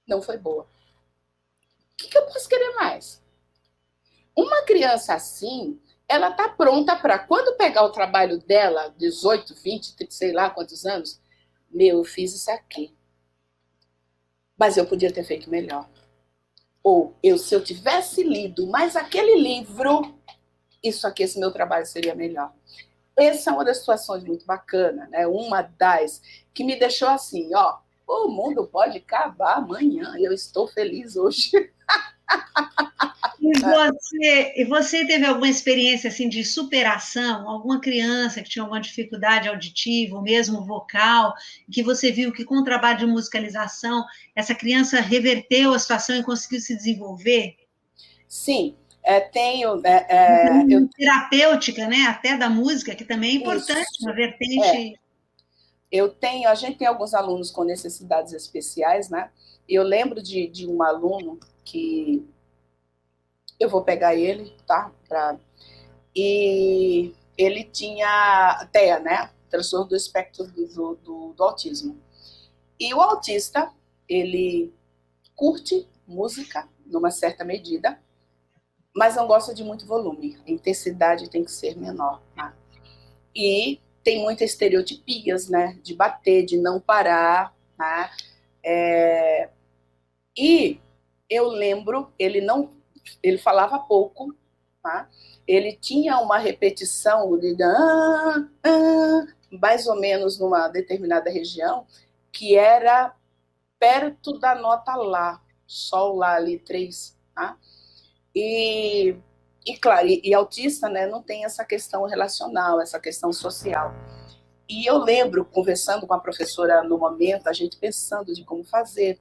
não foi boa. O que eu posso querer mais? Uma criança assim, ela está pronta para, quando pegar o trabalho dela, 18, 20, 30, sei lá quantos anos, eu fiz isso aqui. Mas eu podia ter feito melhor. Ou, se eu tivesse lido mais aquele livro, esse meu trabalho seria melhor. Essa é uma das situações muito bacanas, né? Uma das que me deixou assim, ó, o mundo pode acabar amanhã, eu estou feliz hoje. E você teve alguma experiência assim de superação? Alguma criança que tinha alguma dificuldade auditiva, ou mesmo vocal, que você viu que com o trabalho de musicalização, essa criança reverteu a situação e conseguiu se desenvolver? Sim, tenho... terapêutica, né? Até da música, que também é importante, Isso, uma vertente... A gente tem alguns alunos com necessidades especiais, né? Eu lembro de um aluno que... Eu vou pegar ele, tá? E ele tinha TEA, né? Transtorno do espectro do autismo. E o autista, ele curte música, numa certa medida, mas não gosta de muito volume. A intensidade tem que ser menor. Tá? E tem muitas estereotipias, né? De bater, de não parar. Tá? E eu lembro, ele falava pouco, tá? Ele tinha uma repetição de mais ou menos numa determinada região, que era perto da nota Lá, Sol, Lá, ali, 3. Tá? E claro, e autista, né, não tem essa questão relacional, essa questão social. E eu lembro, conversando com a professora no momento, a gente pensando de como fazer,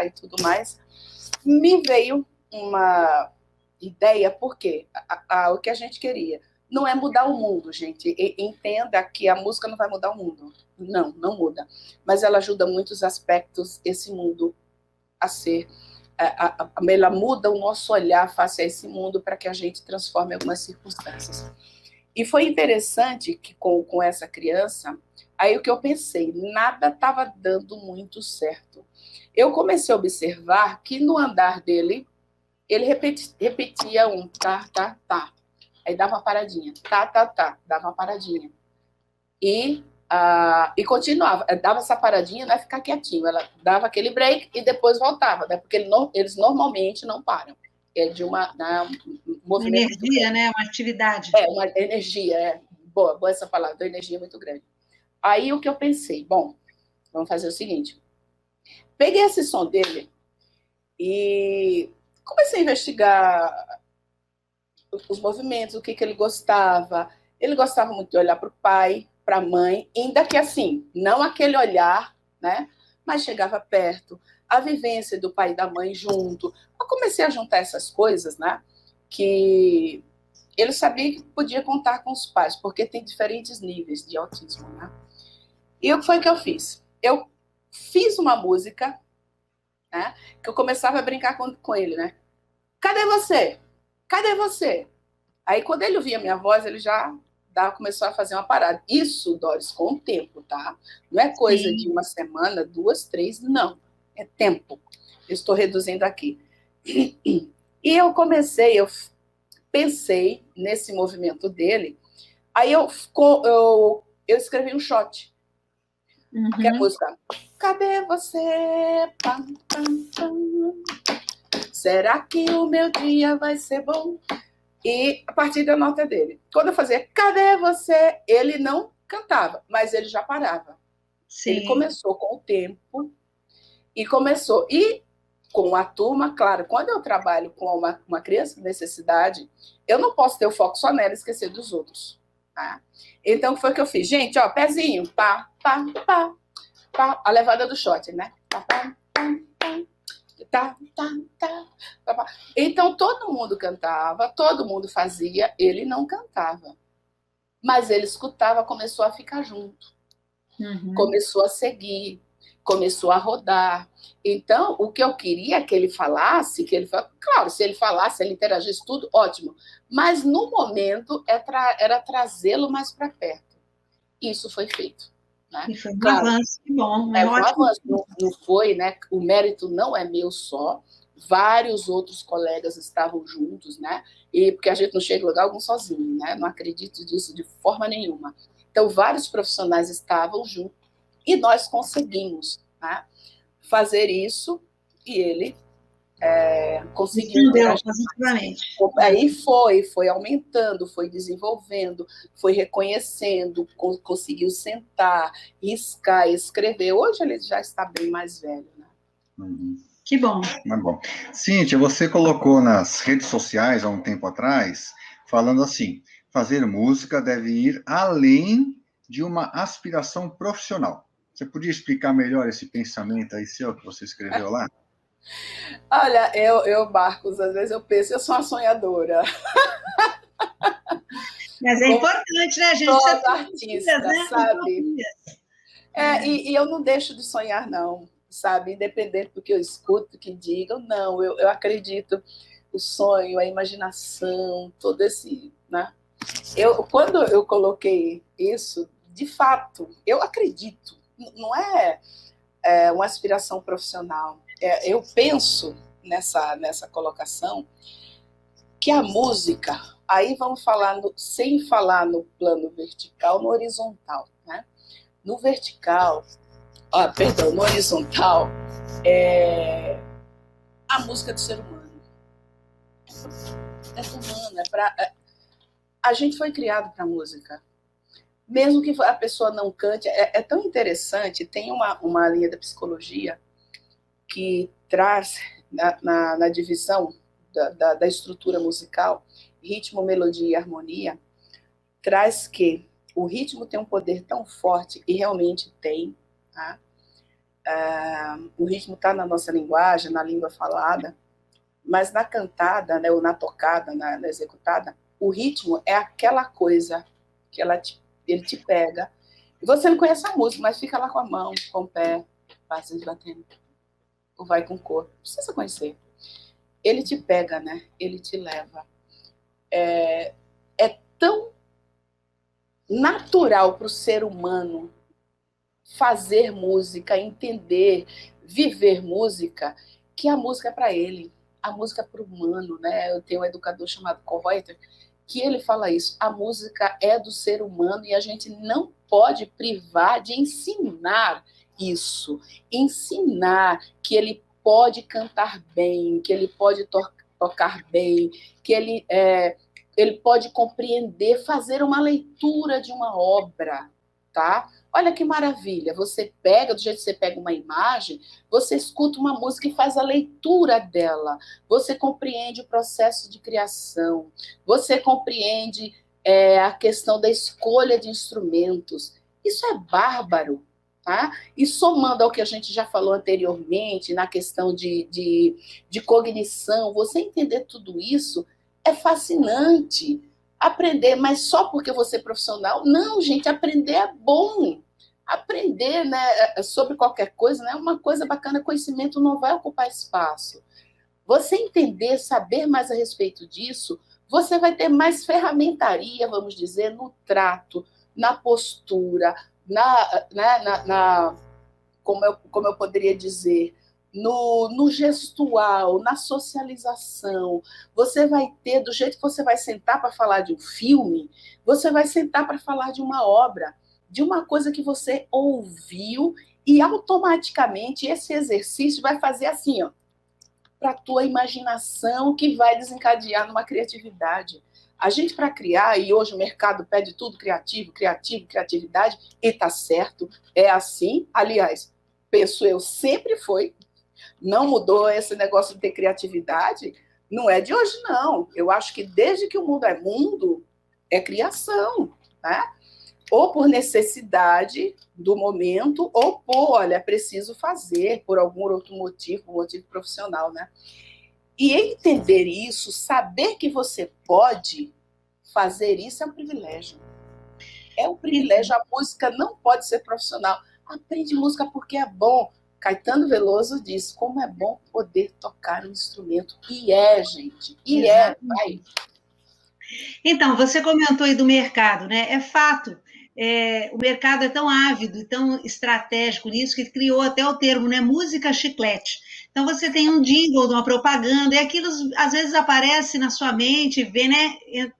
e tudo mais, me veio uma ideia, porque o que a gente queria? Não é mudar o mundo, gente. Entenda que a música não vai mudar o mundo. Não, não muda. Mas ela ajuda muitos aspectos esse mundo a ser... Ela muda o nosso olhar face a esse mundo para que a gente transforme algumas circunstâncias. E foi interessante que com essa criança, aí o que eu pensei, nada estava dando muito certo. Eu comecei a observar que no andar dele, ele repetia um tá, tá, tá. Aí dava uma paradinha, tá, tá, tá, dava uma paradinha. E continuava, dava essa paradinha, não é ficar quietinho, ela dava aquele break e depois voltava, né? Porque eles normalmente não param. É de um movimento. Uma energia, né? Uma atividade. Uma energia, boa essa palavra, uma energia muito grande. Aí o que eu pensei, bom, vamos fazer o seguinte, peguei esse som dele e comecei a investigar os movimentos, o que ele gostava. Ele gostava muito de olhar para o pai, para a mãe, ainda que assim, não aquele olhar, né? Mas chegava perto, a vivência do pai e da mãe junto. Eu comecei a juntar essas coisas, né? Que ele sabia que podia contar com os pais, porque tem diferentes níveis de autismo, né? E o que foi que eu fiz? Eu fiz uma música, né? Que eu começava a brincar com ele, né? Cadê você? Cadê você? Aí, quando ele ouvia a minha voz, ele já começou a fazer uma parada. Isso, Doris, com o tempo, tá? Não é coisa de uma semana, 2, 3, não. É tempo. Eu estou reduzindo aqui. E eu pensei nesse movimento dele, aí eu escrevi um shot. Que é a música Cadê você? Pam, pam, pam. Será que o meu dia vai ser bom? E a partir da nota dele. Quando eu fazia Cadê você? Ele não cantava, mas ele já parava. Sim. Ele começou com o tempo e começou. E com a turma, claro, quando eu trabalho com uma criança com necessidade, eu não posso ter o foco só nela e esquecer dos outros. Tá? Então, foi o que eu fiz. Gente, ó, pezinho, pá, pá, pá, pá, a levada do shot, né? Pá, pá, pá, pá. Tá, tá, tá, tá, tá. Então, todo mundo cantava, todo mundo fazia, ele não cantava. Mas ele escutava, começou a ficar junto. Começou a seguir, começou a rodar. Então, o que eu queria que ele falasse, claro, se ele falasse, ele interagisse, tudo, ótimo. Mas, no momento, era trazê-lo mais para perto. Isso foi feito. Né? E foi um avanço, que bom. Um avanço, não foi, né? O mérito não é meu só. Vários outros colegas estavam juntos, né? E porque a gente não chega em lugar algum sozinho, né? Não acredito disso de forma nenhuma. Então, vários profissionais estavam juntos e nós conseguimos, né, fazer isso e ele conseguiu. Aí foi aumentando, foi desenvolvendo, foi reconhecendo, conseguiu sentar, riscar, escrever. Hoje ele já está bem mais velho, né? Que bom. Muito bom. Cíntia, você colocou nas redes sociais há um tempo atrás, falando assim, fazer música deve ir além de uma aspiração profissional. Você podia explicar melhor esse pensamento aí seu que você escreveu lá? Olha, eu, Marcos, às vezes eu penso, eu sou uma sonhadora. Mas é importante, né, gente? Toda artista, né? Sabe? E eu não deixo de sonhar, não, sabe? Independente do que eu escuto, do que digam, não, eu acredito, o sonho, a imaginação, todo esse, né? Quando eu coloquei isso, de fato, eu acredito, não é uma aspiração profissional. Eu penso nessa colocação que a música, aí vamos falar, sem falar no plano vertical, no horizontal, né? No vertical, no horizontal, a música do ser humano. É humana, a gente foi criado para música. Mesmo que a pessoa não cante, é tão interessante, tem uma linha da psicologia que traz na divisão da estrutura musical, ritmo, melodia e harmonia, traz que o ritmo tem um poder tão forte, e realmente tem, tá? O ritmo está na nossa linguagem, na língua falada, mas na cantada, né, ou na tocada, na executada, O ritmo é aquela coisa que ele te pega. E você não conhece a música, mas fica lá com a mão, com o pé, passa batendo. Ou vai com o corpo. Não precisa conhecer. Ele te pega, né? Ele te leva. É tão natural para o ser humano fazer música, entender, viver música, que a música é para ele, a música é para o humano, né? Eu tenho um educador chamado Kohreuter, que ele fala isso, a música é do ser humano e a gente não pode privar de ensinar isso, ensinar que ele pode cantar bem, que ele pode tocar bem, que ele pode compreender, fazer uma leitura de uma obra, tá? Olha que maravilha, você pega, do jeito que você pega uma imagem, você escuta uma música e faz a leitura dela, você compreende o processo de criação, você compreende a questão da escolha de instrumentos. Isso é bárbaro, tá? E somando ao que a gente já falou anteriormente, na questão de cognição, você entender tudo isso é fascinante. Aprender, mas só porque você é profissional? Não, gente, aprender é bom. Aprender, né, sobre qualquer coisa, né, é uma coisa bacana, conhecimento não vai ocupar espaço. Você entender, saber mais a respeito disso, você vai ter mais ferramentaria, vamos dizer, no trato, na postura, como eu poderia dizer, no gestual, na socialização. Você vai ter, do jeito que você vai sentar para falar de um filme, você vai sentar para falar de uma obra, de uma coisa que você ouviu, e automaticamente esse exercício vai fazer assim, ó, para a tua imaginação, que vai desencadear numa criatividade. A gente, para criar, e hoje o mercado pede tudo criatividade, e está certo, é assim. Aliás, penso eu, sempre foi. Não mudou esse negócio de ter criatividade, não é de hoje, não. Eu acho que desde que o mundo é mundo, é criação, né? Ou por necessidade do momento, ou por, olha, é preciso fazer por algum outro motivo, um motivo profissional, né? E entender isso, saber que você pode fazer isso, é um privilégio. É um privilégio. A música não pode ser profissional. Aprende música porque é bom. Caetano Veloso diz, como é bom poder tocar um instrumento. E gente. E vai. Então, você comentou aí do mercado, né? É fato. O mercado é tão ávido e tão estratégico nisso que criou até o termo, né? Música chiclete. Então, você tem um jingle de uma propaganda e aquilo às vezes aparece na sua mente, vê, né?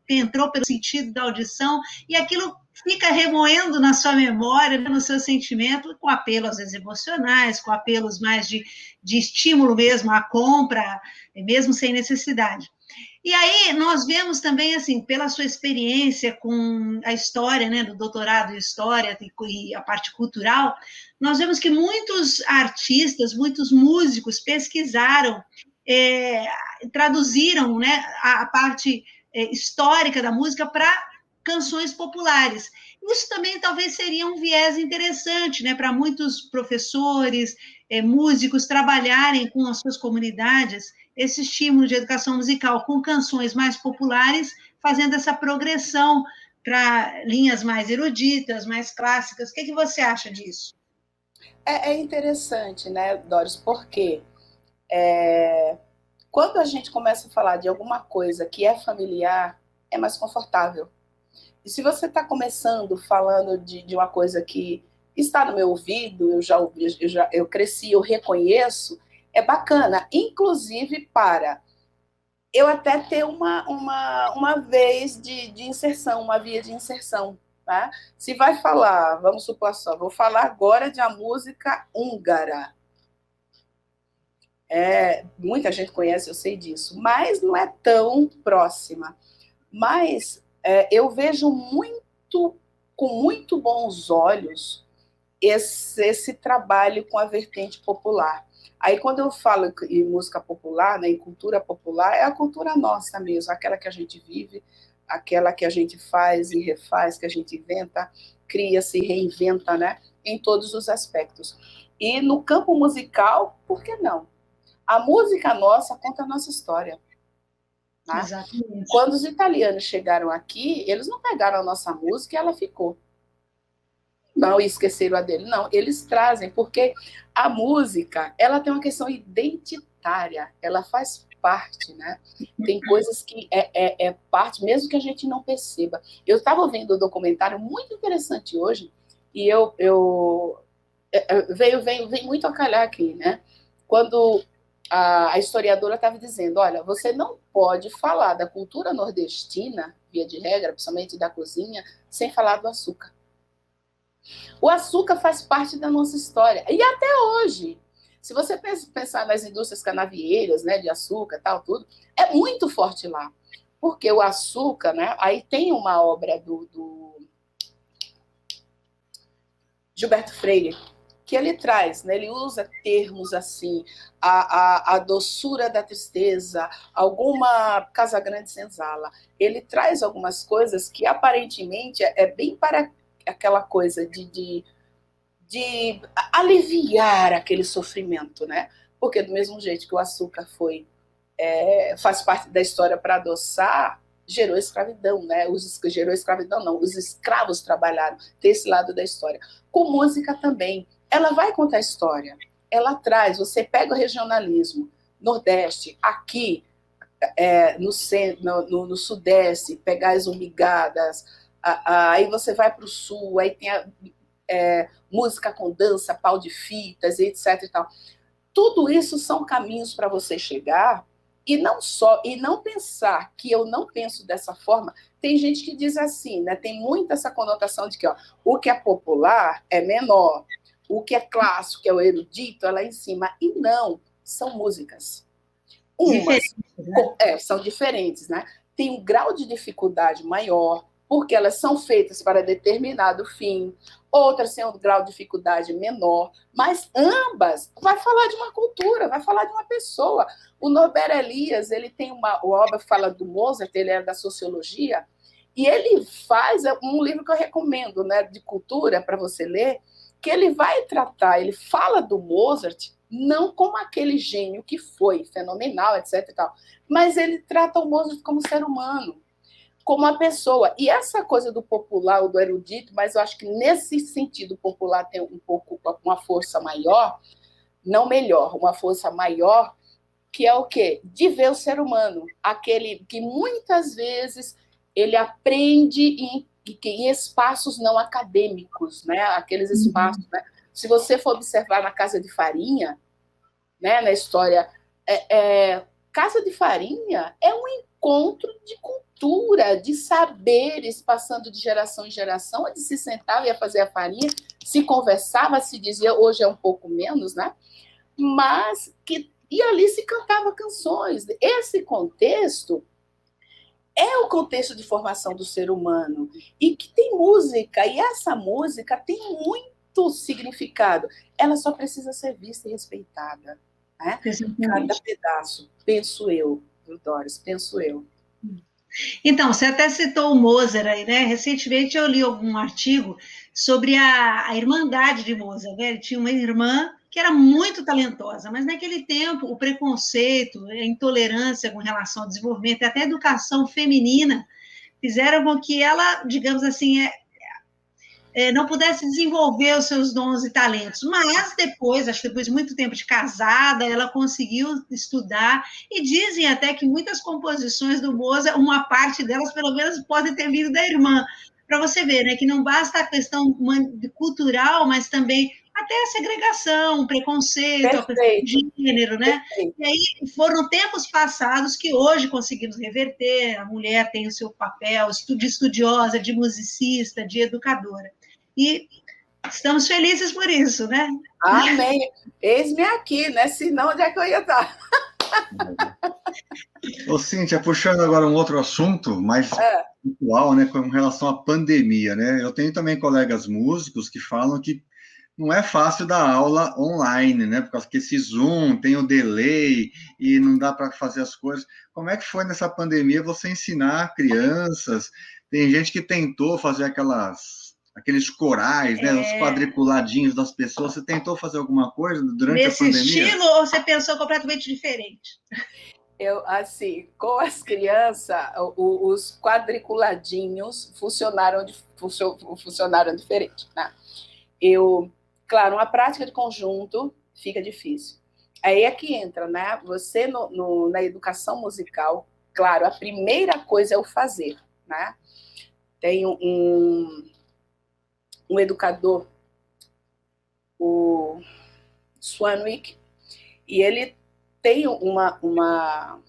Entrou pelo sentido da audição e aquilo fica remoendo na sua memória, no seu sentimento, com apelos às vezes emocionais, com apelos mais de estímulo mesmo à compra, mesmo sem necessidade. E aí nós vemos também, assim, pela sua experiência com a história, né, do doutorado em História e a parte cultural, nós vemos que muitos artistas, muitos músicos pesquisaram, traduziram, né, a parte histórica da música para canções populares. Isso também talvez seria um viés interessante, né, para muitos professores, músicos trabalharem com as suas comunidades, esse estímulo de educação musical com canções mais populares, fazendo essa progressão para linhas mais eruditas, mais clássicas. O que você acha disso? É interessante, né, Doris, porque quando a gente começa a falar de alguma coisa que é familiar, é mais confortável. E se você está começando falando de uma coisa que está no meu ouvido, eu cresci, eu reconheço, é bacana, inclusive para eu até ter uma vez de inserção, uma via de inserção. Tá? Se vai falar, vamos supor só, vou falar agora de uma música húngara. Muita gente conhece, eu sei disso, mas não é tão próxima. Mas eu vejo com muito bons olhos esse trabalho com a vertente popular. Aí, quando eu falo em música popular, né, em cultura popular, é a cultura nossa mesmo, aquela que a gente vive, aquela que a gente faz e refaz, que a gente inventa, cria, se reinventa, né, em todos os aspectos. E no campo musical, por que não? A música nossa conta a nossa história. Né? Exatamente. Quando os italianos chegaram aqui, eles não pegaram a nossa música e ela ficou. Não, e esqueceram a dele. Não, eles trazem, porque a música, ela tem uma questão identitária, ela faz parte, né? Tem coisas que é parte, mesmo que a gente não perceba. Eu estava ouvindo um documentário muito interessante hoje, e veio muito a calhar aqui, né? Quando a historiadora estava dizendo, olha, você não pode falar da cultura nordestina, via de regra, principalmente da cozinha, sem falar do açúcar. O açúcar faz parte da nossa história. E até hoje, se você pensar nas indústrias canavieiras, né, de açúcar, tal, tudo, é muito forte lá. Porque o açúcar, né, aí tem uma obra do Gilberto Freire, que ele traz, né, ele usa termos assim, a doçura da tristeza, alguma Casagrande Senzala. Ele traz algumas coisas que aparentemente é bem para aquela coisa de aliviar aquele sofrimento, né? Porque do mesmo jeito que o açúcar faz parte da história para adoçar, gerou escravidão, né? Gerou escravidão não, os escravos trabalharam, tem esse lado da história. Com música também, ela vai contar a história, ela traz, você pega o regionalismo, Nordeste, aqui, no Sudeste, pegar as umigadas, aí você vai para o Sul, aí tem música com dança, pau de fitas, etc. E tal. Tudo isso são caminhos para você chegar e não pensar que eu não penso dessa forma. Tem gente que diz assim, né? Tem muito essa conotação de que o que é popular é menor, o que é clássico, que é o erudito, é lá em cima. E não, são músicas. São diferentes, né? Tem um grau de dificuldade maior, porque elas são feitas para determinado fim, outras têm um grau de dificuldade menor, mas ambas vai falar de uma cultura, vai falar de uma pessoa. O Norbert Elias, ele tem uma obra que fala do Mozart, ele é da sociologia, e ele faz um livro que eu recomendo, né, de cultura, para você ler, que ele vai tratar, ele fala do Mozart, não como aquele gênio que foi fenomenal, etc. e tal, mas ele trata o Mozart como ser humano, como uma pessoa. E essa coisa do popular, ou do erudito, mas eu acho que nesse sentido o popular tem um pouco uma força maior, não melhor, uma força maior, que é o quê? De ver o ser humano, aquele que muitas vezes ele aprende em espaços não acadêmicos, né? Aqueles espaços, né? Se você for observar na Casa de Farinha, né, na história, Casa de Farinha é um encontro de cultura, de saberes, passando de geração em geração, onde se sentava e ia fazer a farinha, se conversava, se dizia, hoje é um pouco menos, né? E ali se cantava canções. Esse contexto é o contexto de formação do ser humano, e que tem música, e essa música tem muito significado. Ela só precisa ser vista e respeitada, né? Cada pedaço, penso eu, viu, Doris? Penso eu. Então, você até citou o Mozart aí, né? Recentemente eu li algum artigo sobre a irmandade de Mozart, né? Ele tinha uma irmã que era muito talentosa, mas naquele tempo o preconceito, a intolerância com relação ao desenvolvimento e até a educação feminina fizeram com que ela, digamos assim, não pudesse desenvolver os seus dons e talentos, mas depois, acho que depois de muito tempo de casada, ela conseguiu estudar, e dizem até que muitas composições do Mozart, uma parte delas, pelo menos, pode ter vindo da irmã, para você ver, né, que não basta a questão cultural, mas também até a segregação, o preconceito, a questão de gênero, né? Perfeito. E aí foram tempos passados que hoje conseguimos reverter, a mulher tem o seu papel de estudiosa, de musicista, de educadora. E estamos felizes por isso, né? Amém. Eis-me aqui, né? Senão, onde é que eu ia estar? Ô, Cíntia, puxando agora um outro assunto mais atual, né, com relação à pandemia, né? Eu tenho também colegas músicos que falam que não é fácil dar aula online, né? Por causa que esse Zoom tem o delay e não dá para fazer as coisas. Como é que foi nessa pandemia você ensinar crianças? Tem gente que tentou fazer aqueles corais, né? Os quadriculadinhos das pessoas. Você tentou fazer alguma coisa durante a pandemia? Nesse estilo ou você pensou completamente diferente? Assim, com as crianças, os quadriculadinhos funcionaram diferente, né? Claro, uma prática de conjunto fica difícil. Aí é que entra, né? Você na educação musical, claro, a primeira coisa é o fazer, né? Tem um educador, o Swanwick, e ele tem uma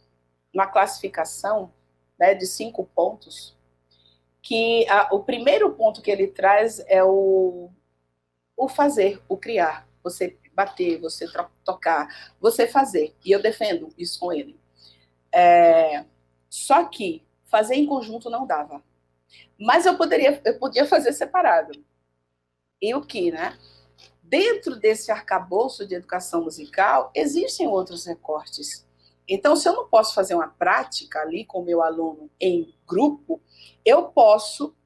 classificação, né, de 5 pontos, que o primeiro ponto que ele traz é o fazer, o criar. Você bater, você tocar, você fazer. E eu defendo isso com ele. Só que fazer em conjunto não dava. Mas eu podia fazer separado. E o que, né? Dentro desse arcabouço de educação musical, existem outros recortes. Então, se eu não posso fazer uma prática ali com o meu aluno em grupo,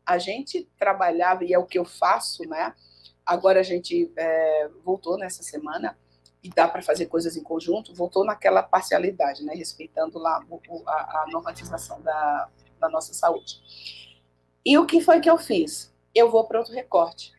a gente trabalhava, e é o que eu faço, né? Agora a gente voltou nessa semana, e dá para fazer coisas em conjunto, voltou naquela parcialidade, né? Respeitando lá a normatização da nossa saúde. E o que foi que eu fiz? Eu vou para outro recorte.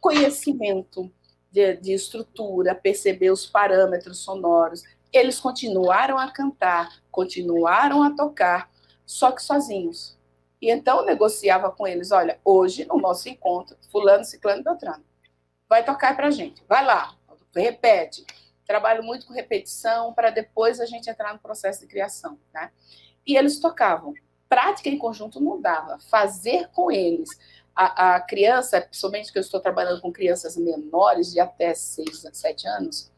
Conhecimento de estrutura, perceber os parâmetros sonoros. Eles continuaram a cantar, continuaram a tocar, só que sozinhos. E então eu negociava com eles, olha, hoje no nosso encontro, fulano, ciclano, beltrano, vai tocar pra gente, vai lá, repete. Trabalho muito com repetição para depois a gente entrar no processo de criação, né? E eles tocavam. Prática em conjunto não dava, fazer com eles. A criança, principalmente que eu estou trabalhando com crianças menores, de até 6, 7 anos,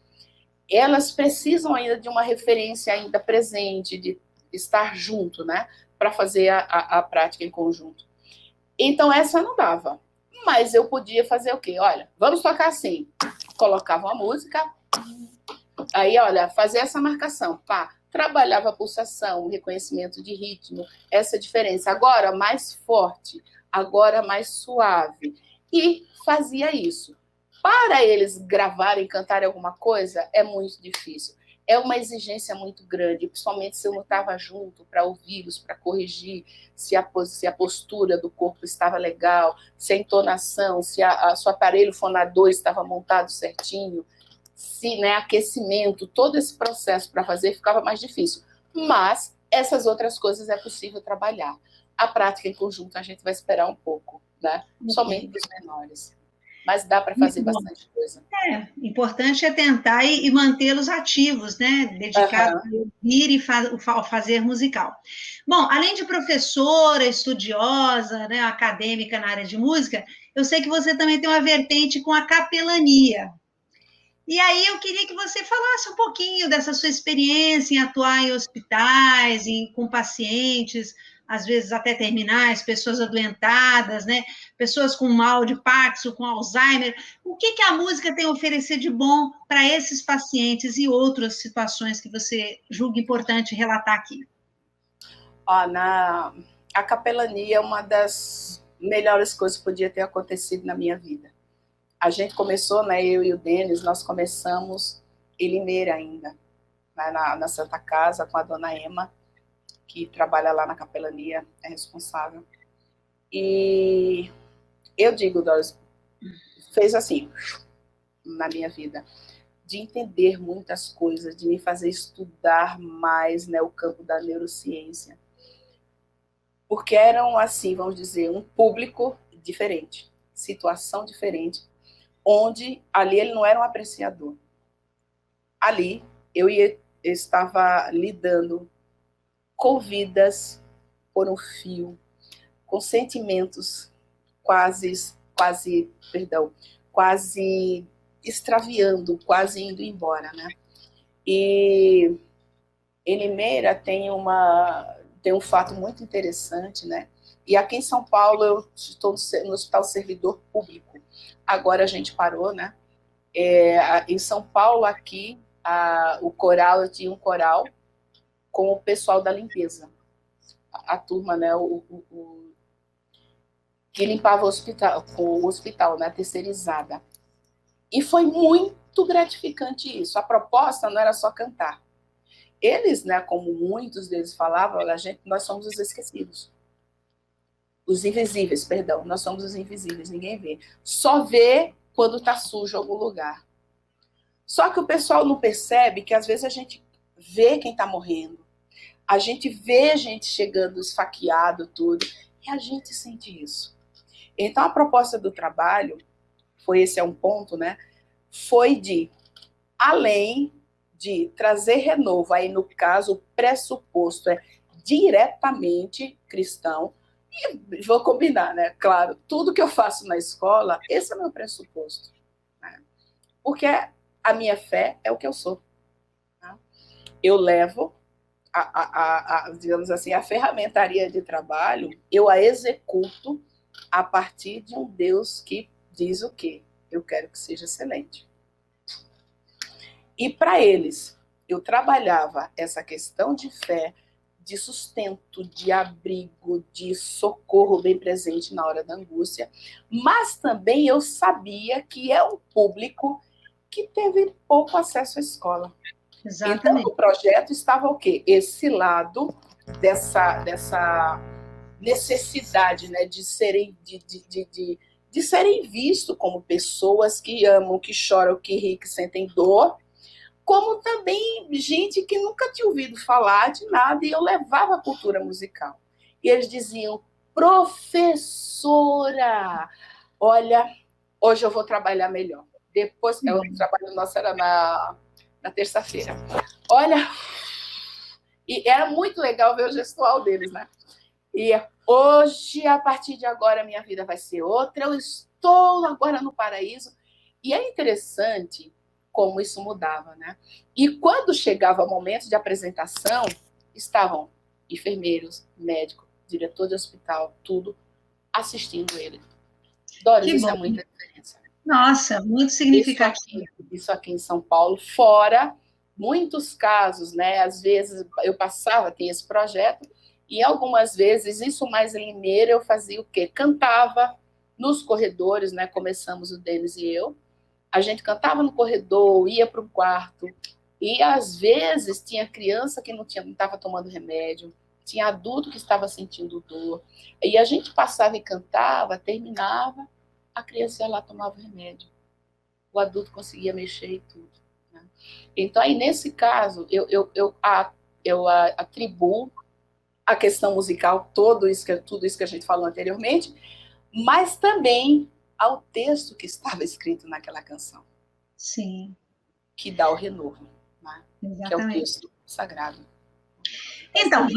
elas precisam ainda de uma referência ainda presente, de estar junto, né? Para fazer a prática em conjunto. Então, essa não dava. Mas eu podia fazer o quê? Olha, vamos tocar assim. Colocava uma música, aí, olha, fazer essa marcação, pá. Trabalhava a pulsação, o reconhecimento de ritmo, essa diferença. Agora, mais forte, agora mais suave. E fazia isso. Para eles gravarem, cantarem alguma coisa, é muito difícil. É uma exigência muito grande, principalmente se eu não estava junto para ouvi-los, para corrigir se a postura do corpo estava legal, se a entonação, se seu aparelho fonador estava montado certinho, se, né, aquecimento, todo esse processo para fazer ficava mais difícil. Mas essas outras coisas é possível trabalhar. A prática em conjunto a gente vai esperar um pouco, né? Somente para os menores. Mas dá para fazer bastante coisa. Importante é tentar e mantê-los ativos, né? Dedicados a ouvir e fazer musical. Bom, além de professora, estudiosa, né, acadêmica na área de música, eu sei que você também tem uma vertente com a capelania. E aí eu queria que você falasse um pouquinho dessa sua experiência em atuar em hospitais, com pacientes, às vezes até terminais, pessoas adoentadas, né? Pessoas com mal de Parkinson, com Alzheimer. O que a música tem a oferecer de bom para esses pacientes e outras situações que você julga importante relatar aqui? A capelania é uma das melhores coisas que podia ter acontecido na minha vida. A gente começou, né, eu e o Denis, nós começamos em Limeira ainda, né, na Santa Casa, com a dona Emma, que trabalha lá na capelania, é responsável. E eu digo, Doris, fez assim, na minha vida, de entender muitas coisas, de me fazer estudar mais, né, o campo da neurociência. Porque eram, assim, vamos dizer, um público diferente, situação diferente, onde ali ele não era um apreciador. Ali eu estava lidando com vidas por um fio, com sentimentos quase extraviando, quase indo embora, né? E em Limeira tem um fato muito interessante, né? E aqui em São Paulo eu estou no Hospital Servidor Público. Agora a gente parou, né? Em São Paulo, aqui, eu tinha um coral com o pessoal da limpeza. A turma, né? Que limpava o hospital, né? Terceirizada. E foi muito gratificante isso. A proposta não era só cantar. eles, né, como muitos deles falavam, nós somos os esquecidos. Os invisíveis, perdão, nós somos os invisíveis, ninguém vê. Só vê quando está sujo em algum lugar. Só que o pessoal não percebe que às vezes a gente vê quem está morrendo, a gente vê gente chegando esfaqueado, tudo, e a gente sente isso. Então a proposta do trabalho, esse é um ponto, né? Foi além de trazer renovo, aí no caso o pressuposto é diretamente cristão, e vou combinar, né? Claro, tudo que eu faço na escola, esse é o meu pressuposto. Né? Porque a minha fé é o que eu sou. Né? Eu levo, digamos assim, a ferramentaria de trabalho, eu a executo a partir de um Deus que diz o quê? Eu quero que seja excelente. E para eles, eu trabalhava essa questão de fé, de sustento, de abrigo, de socorro bem presente na hora da angústia, mas também eu sabia que é um público que teve pouco acesso à escola. Exatamente. Então, no projeto estava o quê? Esse lado dessa necessidade, né, de serem vistos como pessoas que amam, que choram, que riem, que sentem dor, como também gente que nunca tinha ouvido falar de nada, e eu levava a cultura musical. E eles diziam, professora, olha, hoje eu vou trabalhar melhor. Depois, o trabalho nosso era na terça-feira. Olha, e era muito legal ver o gestual deles, né? E hoje, a partir de agora, a minha vida vai ser outra, eu estou agora no paraíso. E é interessante como isso mudava, né? E quando chegava o momento de apresentação, estavam enfermeiros, médicos, diretor de hospital, tudo assistindo ele. Doris, isso é muita diferença. Nossa, muito significativo. Isso aqui em São Paulo, fora muitos casos, né? Às vezes eu passava, tinha esse projeto, e algumas vezes, isso mais em Limeira, eu fazia o quê? Cantava nos corredores, né? Começamos o Denis e eu. A gente cantava no corredor, ia para o quarto, e às vezes tinha criança que não estava tomando remédio, tinha adulto que estava sentindo dor, e a gente passava e cantava, terminava, a criança ia lá tomava remédio, o adulto conseguia mexer e tudo. Né? Então, aí nesse caso, eu atribuo a questão musical, tudo isso que a gente falou anteriormente, mas também ao texto que estava escrito naquela canção. Sim. Que dá o renovo, né? Exatamente. Que é o texto sagrado. Então,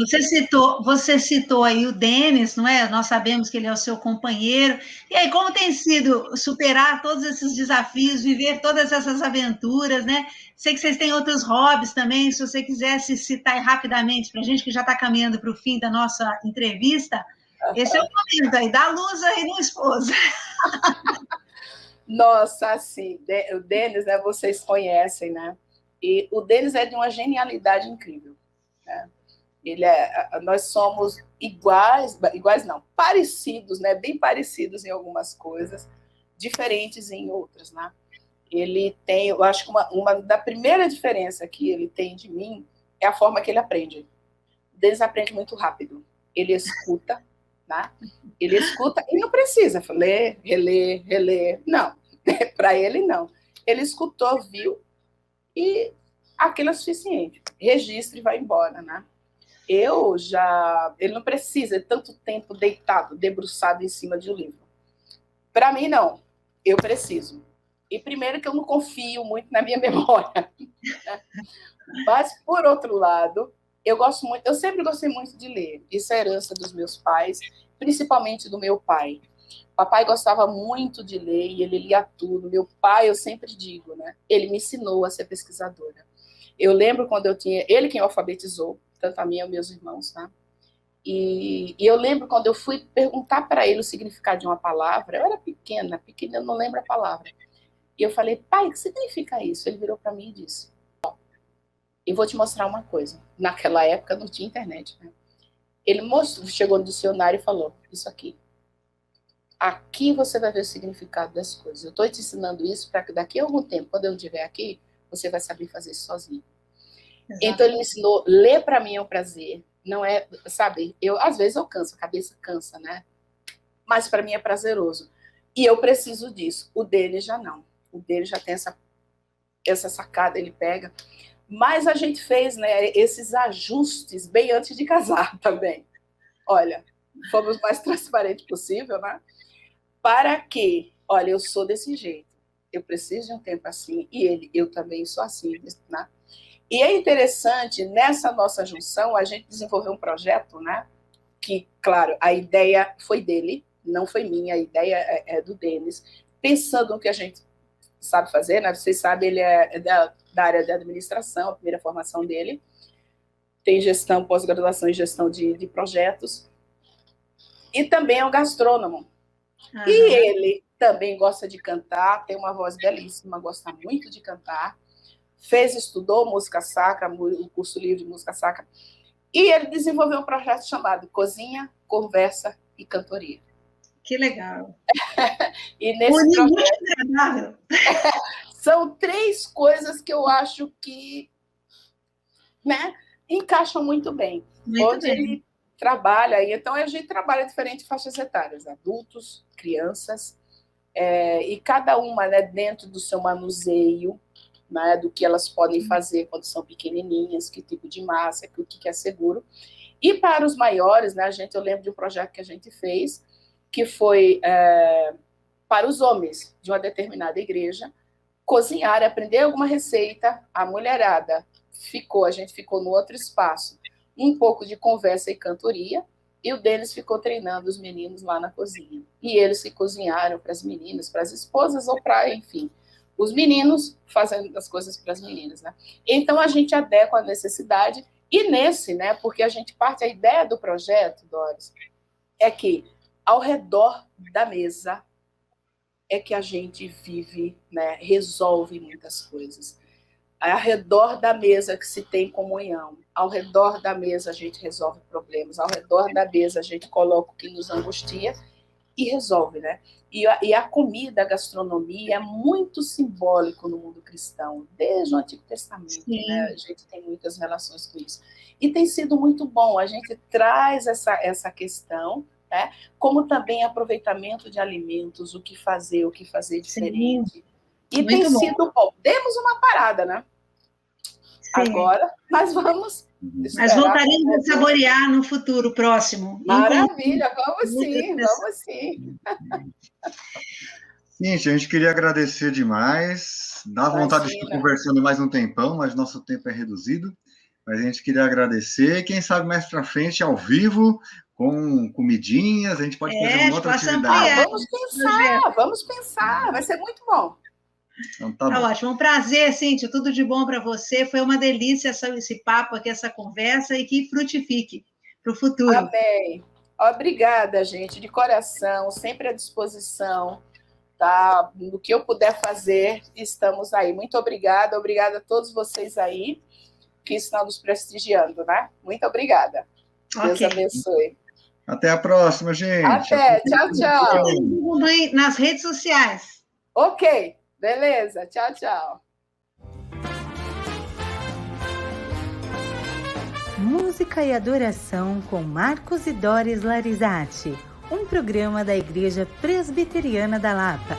você citou aí o Denis, não é? Nós sabemos que ele é o seu companheiro. E aí, como tem sido superar todos esses desafios, viver todas essas aventuras, né? Sei que vocês têm outros hobbies também, se você quisesse citar aí rapidamente para a gente, que já está caminhando para o fim da nossa entrevista, esse é o momento aí, dá luz aí no esposo. Nossa, assim, o Denis, né, vocês conhecem, né? E o Denis é de uma genialidade incrível, né? Nós somos iguais não, parecidos, né? Bem parecidos em algumas coisas, diferentes em outras, né? Ele tem, eu acho que uma da primeira diferença que ele tem de mim é a forma que ele aprende. O Denis aprende muito rápido. Ele escuta, né? Ele escuta e não precisa ler, reler. Não, para ele não. Ele escutou, viu, e aquilo é suficiente. Registra e vai embora, né? Ele não precisa de tanto tempo deitado, debruçado em cima de um livro. Para mim, não. Eu preciso. E primeiro que eu não confio muito na minha memória. Né? Mas, por outro lado, eu sempre gostei muito de ler. Isso é herança dos meus pais, principalmente do meu pai. Papai gostava muito de ler e ele lia tudo. Meu pai, eu sempre digo, né? Ele me ensinou a ser pesquisadora. Eu lembro quando ele quem alfabetizou, tanto a mim e os meus irmãos, tá? E eu lembro quando eu fui perguntar para ele o significado de uma palavra, eu era pequena, eu não lembro a palavra. E eu falei, pai, o que significa isso? Ele virou para mim e disse, eu vou te mostrar uma coisa. Naquela época não tinha internet, né? Ele chegou no dicionário e falou, isso aqui. Aqui você vai ver o significado das coisas. Eu estou te ensinando isso para que daqui a algum tempo, quando eu estiver aqui, você vai saber fazer isso sozinho. Exato. Então ele ensinou, ler para mim é um prazer, não é, sabe, às vezes eu canso, a cabeça cansa, né? Mas para mim é prazeroso. E eu preciso disso. O dele já não. O dele já tem essa sacada, ele pega. Mas a gente fez, né, esses ajustes bem antes de casar também. Olha, fomos o mais transparente possível, né? Para que, olha, eu sou desse jeito. Eu preciso de um tempo assim. E eu também sou assim, né? E é interessante, nessa nossa junção, a gente desenvolveu um projeto, né? Que, claro, a ideia foi dele, não foi minha, a ideia é do Denis, pensando no que a gente sabe fazer, né? Vocês sabem, ele é da área de administração, a primeira formação dele, tem gestão, pós-graduação em gestão de projetos, e também é um gastrônomo. E ele também gosta de cantar, tem uma voz belíssima, gosta muito de cantar, estudou música sacra, o curso livre de música sacra, e ele desenvolveu um projeto chamado Cozinha, Conversa e Cantoria. Que legal. E nesse projeto, muito agradável. São 3 coisas que eu acho que, né, encaixam muito bem. Onde ele trabalha, então a gente trabalha diferentes faixas etárias, adultos, crianças, e cada uma, né, dentro do seu manuseio, né, do que elas podem fazer quando são pequenininhas, que tipo de massa, o que é seguro. E para os maiores, né, eu lembro de um projeto que a gente fez, que foi para os homens de uma determinada igreja, cozinhar, aprender alguma receita, a mulherada a gente ficou no outro espaço, um pouco de conversa e cantoria, e o Denis ficou treinando os meninos lá na cozinha. E eles se cozinharam para as meninas, para as esposas, ou para, enfim, os meninos fazendo as coisas para as meninas, né? Então a gente adequa a necessidade, e né, porque a ideia do projeto, Doris, é que ao redor da mesa é que a gente vive, né, resolve muitas coisas. Ao redor da mesa que se tem comunhão, ao redor da mesa a gente resolve problemas, ao redor da mesa a gente coloca o que nos angustia e resolve, né? E a comida, a gastronomia é muito simbólico no mundo cristão, desde o Antigo Testamento, né? A gente tem muitas relações com isso. E tem sido muito bom, a gente traz essa questão, né? Como também aproveitamento de alimentos, o que fazer diferente. Sim. E muito tem sido bom. Demos uma parada, né? Sim. Agora, nós vamos... Mas voltaremos a saborear no futuro próximo. Maravilha, vamos sim. Gente, a gente queria agradecer demais. Dá vontade de estar conversando mais um tempão, mas nosso tempo é reduzido. Mas a gente queria agradecer. Quem sabe mais para frente, ao vivo, com comidinhas, a gente pode fazer uma outra atividade. Vamos pensar. Vai ser muito bom. Então, tá ótimo, um prazer, Cíntia, tudo de bom para você, foi uma delícia esse papo aqui, essa conversa, e que frutifique para o futuro. Amém. Obrigada, gente, de coração, sempre à disposição, tá? No que eu puder fazer, estamos aí. Muito obrigada a todos vocês aí que estão nos prestigiando, né? Muito obrigada. Deus abençoe. Até a próxima, gente. Até, tchau. Nas redes sociais. Ok. Beleza, tchau. Música e adoração com Marcos e Doris Larizati, um programa da Igreja Presbiteriana da Lapa.